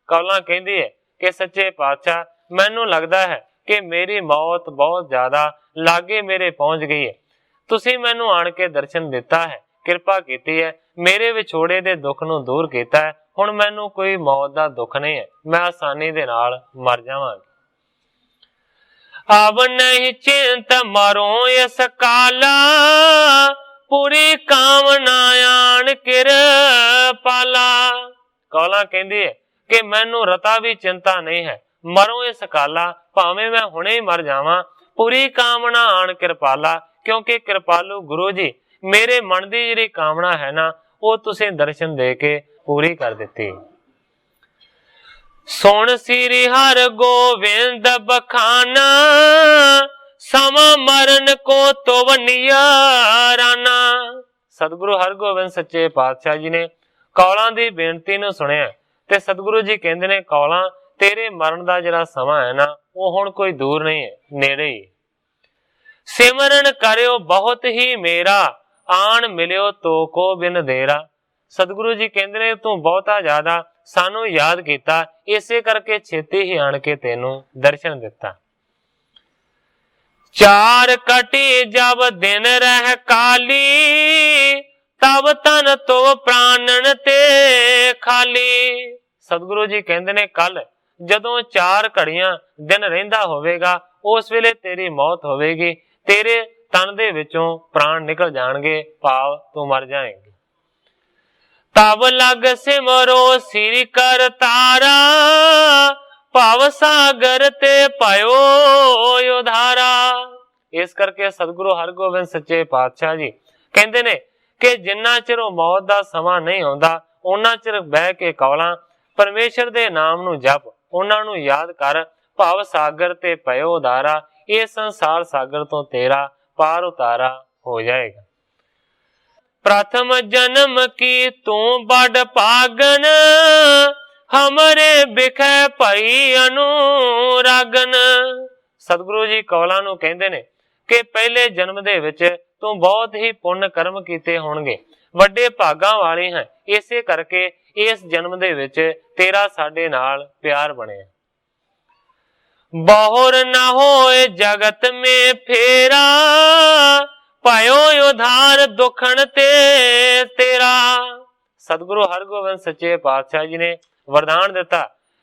S1: कौला कहती है कि सच्चे पातशाह मैनू लगता है कि मेरी मौत बहुत ज्यादा लागे मेरे पहुंच गई है, तुसी मैनू आन के दर्शन दिता है, कृपा की है, मेरे विछोड़े दे दुख नू दूर किया है, हुण मैनू कोई मौत दा दुख नहीं है, मैं आसानी दे नाल मर जावांगी। अब नहीं चिंत मरो इस काला, पूरी कामना आन किरपाला। कौला कहती है कि मैनू रता भी चिंता नहीं है, मरो इस काला भावें मैं हुणे ही मर जावां, पूरी कामना आन किरपाला, क्योंकि कृपालु गुरु जी मेरे मन की जिहड़ी कामना है ना वो तुसीं दर्शन दे के पूरी कर दिती। सुन श्री हर गोविंद बखाना, समा मरण को तो नियाराना। सतगुरु हरगोबिंद सच्चे पातशाह जी ने कौलां दी बेनती नूं सुनिया ते सतगुरु जी कहंदे ने कौलां तेरे मरण दा जिहड़ा समा है ना वो हुण कोई दूर नहीं है, नेड़े ही। सिमरन करियो बहुत ही मेरा, आन मिलियो तो को बिन देरा। सतगुरु जी कहंदे ने तू बहुता ज्यादा सानू याद किया, इसे करके छेती ही आन के तेनू दर्शन दिता। चार कटी जब दिन रह काली, तब तन तो प्राणन ते खाली। सतगुरु जी कहंदे ने कल जदों 4 घड़ियां दिन रहिंदा होवेगा उस वेले तेरी मौत होवेगी, तेरे तन दे विचों प्राण निकल जाणगे, भाव तू मर जाएगी। तब लग सिमरो श्री कर तारा, भाव सागर ते पायो उधारा। इस करके सतगुरु हरगोबिंद सच्चे पातशाह जी कहंदे ने कि जिन्ना चिर मौत दा समा नहीं आउंदा उन्ना चिर बह के कौलां परमेश्वर दे नाम नू जप, उन्हां नू याद कर, भाव सागर ते पायो उधारा, ये संसार सागर तो तेरा पार उतारा हो जाएगा। प्रथम जन्म की तू बड़ पागन, हमरे बिखे भई अनुरागन। सतगुरु जी कौलां नू कहंदे ने कि पहले जन्म दे विच तू बहुत ही पुण्य कर्म कीते होणगे, वड्डे भागां वाली है, इसे करके इस जन्म दे विच तेरा साडे नाल प्यार बणिया। बहुर ना होए जगत में फेरा, पायो उधार दुखन ते तेरा। सतगुरु हरगोबिंद सच्चे पातशाह जी ने वरदान दिता,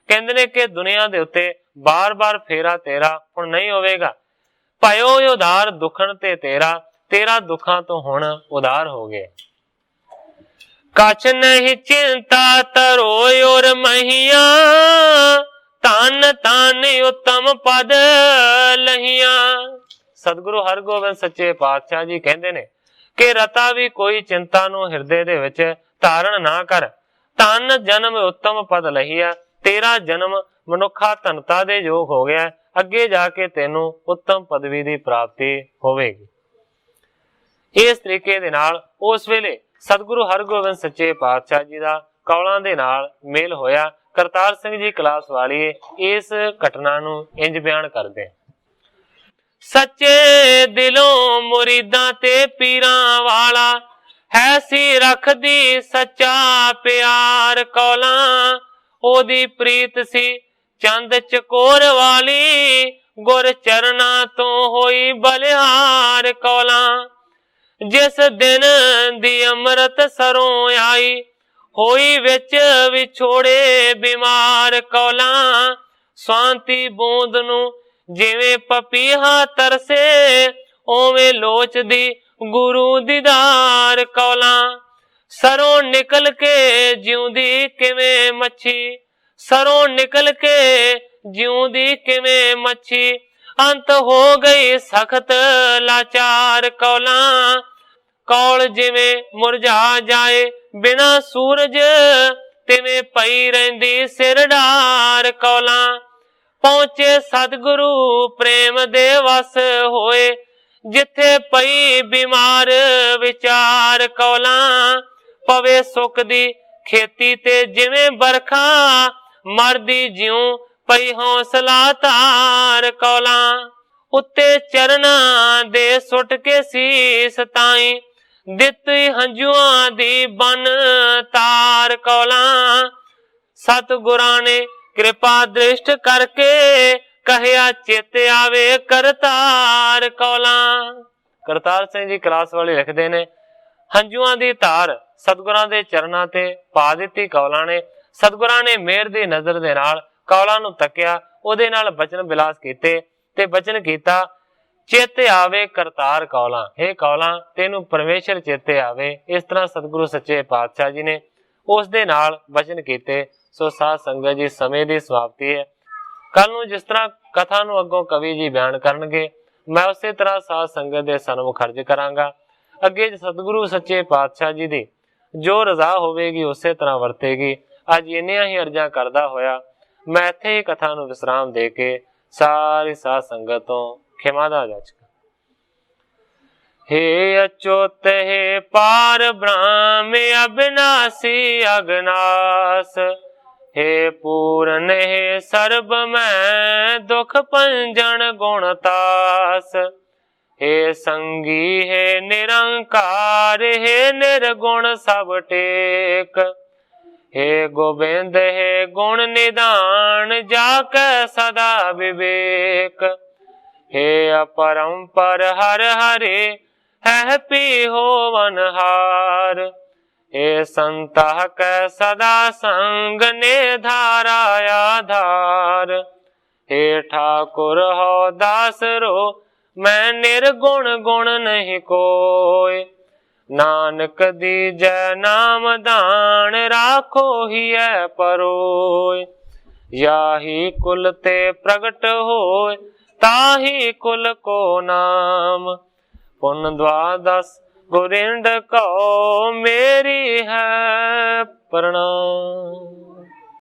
S1: कहंदे ने कि दुनिया दे उत्ते बार बार फेरा तेरा हुण नहीं होवेगा, पायो उधार दुखन ते तेरा, तेरा दुखां तो हुण उधार हो गए। कछ नहीं चिंता तरो और महिया, तान तान उत्तम पद लहिया। सतगुरु हरगोबिंद सच्चे पातशाह जी कहंदे ने कि रता भी कोई चिंता नू हिरदे दे विच धारण ना कर, धन जन्म उत्तम पद लहिया, तेरा जन्म मनुखा धनता दे योग हो गया, अगे जाके तेनू उत्तम पदवी की प्राप्ति होवेगी। इस तरीके दे नाल उस वेले सतगुरु हरगोबिंद सच्चे पातशाह जी का कौलां दे नाल मेल होया। करतार सिंह जी क्लास वाली इस घटना नू इंज बयान करदे, सच्चे दिलों मुरीदां ते पीरां वाला है सी रखदी सच्चा प्यार। कौलां ओदी प्रीत सी चंद चकोर वाली, गुर चरना तो होई बलिहार। कौलां जिस दिन दी अमृत सरों आई, होई विच विछोड़े बीमार। कौलां स्वांति बूंद नू जिवें पपीहा तरसे, ओवें लोचदी गुरु दीदार। कौलां सरों निकल के जिउंदी किवें मच्छी, सरों निकल के जिउंदी किवें मच्छी। अंत हो गई सख्त लाचार कौलां, कौल जिवें मुरझा जाए बिना सूरज, तिवें पई रहिंदी सिर डार कौलां। पहुंचे सतगुरु प्रेम दे वस होए, जिथे पई बीमार विचार कौलां। पवे सुख दी खेती ते जिवें बरखा, मरदी जिउं पई हौसला तार कौलां। उत्ते चरनां दे सुट के सीस ताईं, दित्ती हंजुआं दी बन तार कौलां। सतगुरां ने कृपा दृष्ट करके, ਕਹਿਆ ਚੇਤੇ ਆਵੇ ਕਰਤਾਰ ਕੌਲਾਂ। ਕਰਤਾਰ ਸਿੰਘ ਜੀ ਕਲਾਸ ਵਾਲੇ ਲਿਖਦੇ ਨੇ, ਹੰਝੂਆਂ ਦੀ ਧਾਰ ਸਤਿਗੁਰਾਂ ਦੇ ਚਰਨਾਂ ਤੇ ਪਾ ਦਿੱਤੀ ਕੌਲਾਂ ਨੇ। ਸਤਿਗੁਰਾਂ ਨੇ ਮਿਹਰ ਦੀ ਨਜ਼ਰ ਦੇ ਨਾਲ ਕੌਲਾਂ ਨੂੰ ਤੱਕਿਆ, ਉਹਦੇ ਨਾਲ ਬਚਨ ਬਿਲਾਸ ਕੀਤੇ ਤੇ ਬਚਨ ਕੀਤਾ, ਚੇਤੇ ਆਵੇ ਕਰਤਾਰ ਕੌਲਾਂ। ਇਹ ਕੌਲਾਂ ਤੈਨੂੰ ਪਰਮੇਸ਼ਰ ਚੇਤੇ ਆਵੇ। ਇਸ ਤਰ੍ਹਾਂ ਸਤਿਗੁਰੂ ਸੱਚੇ ਪਾਤਸ਼ਾਹ ਜੀ ਨੇ ਉਸ ਦੇ ਨਾਲ ਬਚਨ ਕੀਤੇ। ਸੋ ਸਾਧ ਸੰਗਤ ਜੀ, ਸਮੇਂ ਦੀ ਸਮਾਪਤੀ ਹੈ। ਕੱਲ ਨੂੰ ਜਿਸ ਤਰ੍ਹਾਂ ਕਥਾ ਨੂੰ ਅੱਗੋਂ ਕਵੀ ਜੀ ਬਿਆਨ ਕਰਨਗੇ, ਮੈਂ ਉਸੇ ਤਰ੍ਹਾਂ ਸਾਧ ਸੰਗਤ ਦੇ ਸਨਮੁਖ ਅਰਜ ਕਰਾਂਗਾ। ਅੱਗੇ ਸਤਿਗੁਰੂ ਸੱਚੇ ਪਾਤਸ਼ਾਹ ਜੀ ਦੀ ਜੋ ਰਜ਼ਾ ਹੋਵੇਗੀ ਉਸੇ ਤਰ੍ਹਾਂ ਵਰਤੇਗੀ। ਅੱਜ ਇੰਨੀਆਂ ਹੀ ਅਰਜ਼ਾਂ ਕਰਦਾ ਹੋਇਆ ਮੈਂ ਇੱਥੇ ਹੀ ਕਥਾ ਨੂੰ ਵਿਸਰਾਮ ਦੇ ਕੇ ਸਾਰੀ ਸਾਧ ਸੰਗਤ ਤੋਂ ਖਿਮਾ ਦਾ ਜਾਚਕ। हे अच्युत हे पार ब्रह्म अविनाशी अगनास, हे पूर्ण हे सर्ब मैं दुख पंजन गुणतास। हे संगी हे निरंकार, हे निर्गुण सब टेक। हे गोबिंद हे गुण निदान, जाके सदा विवेक। हे अपरंपर हर हरे, है पी होवनहार। हे संता कै सदा संग ने धारा आधार। हे ठाकुर हो दास रो, मैं निर्गुण गुण नहीं कोय। नानक दीजै नाम दान, राखो हिय परोय। याही कुल ते प्रगट होय, ताही कुल को नाम। पुन द्वादश गुरिंद को मेरी है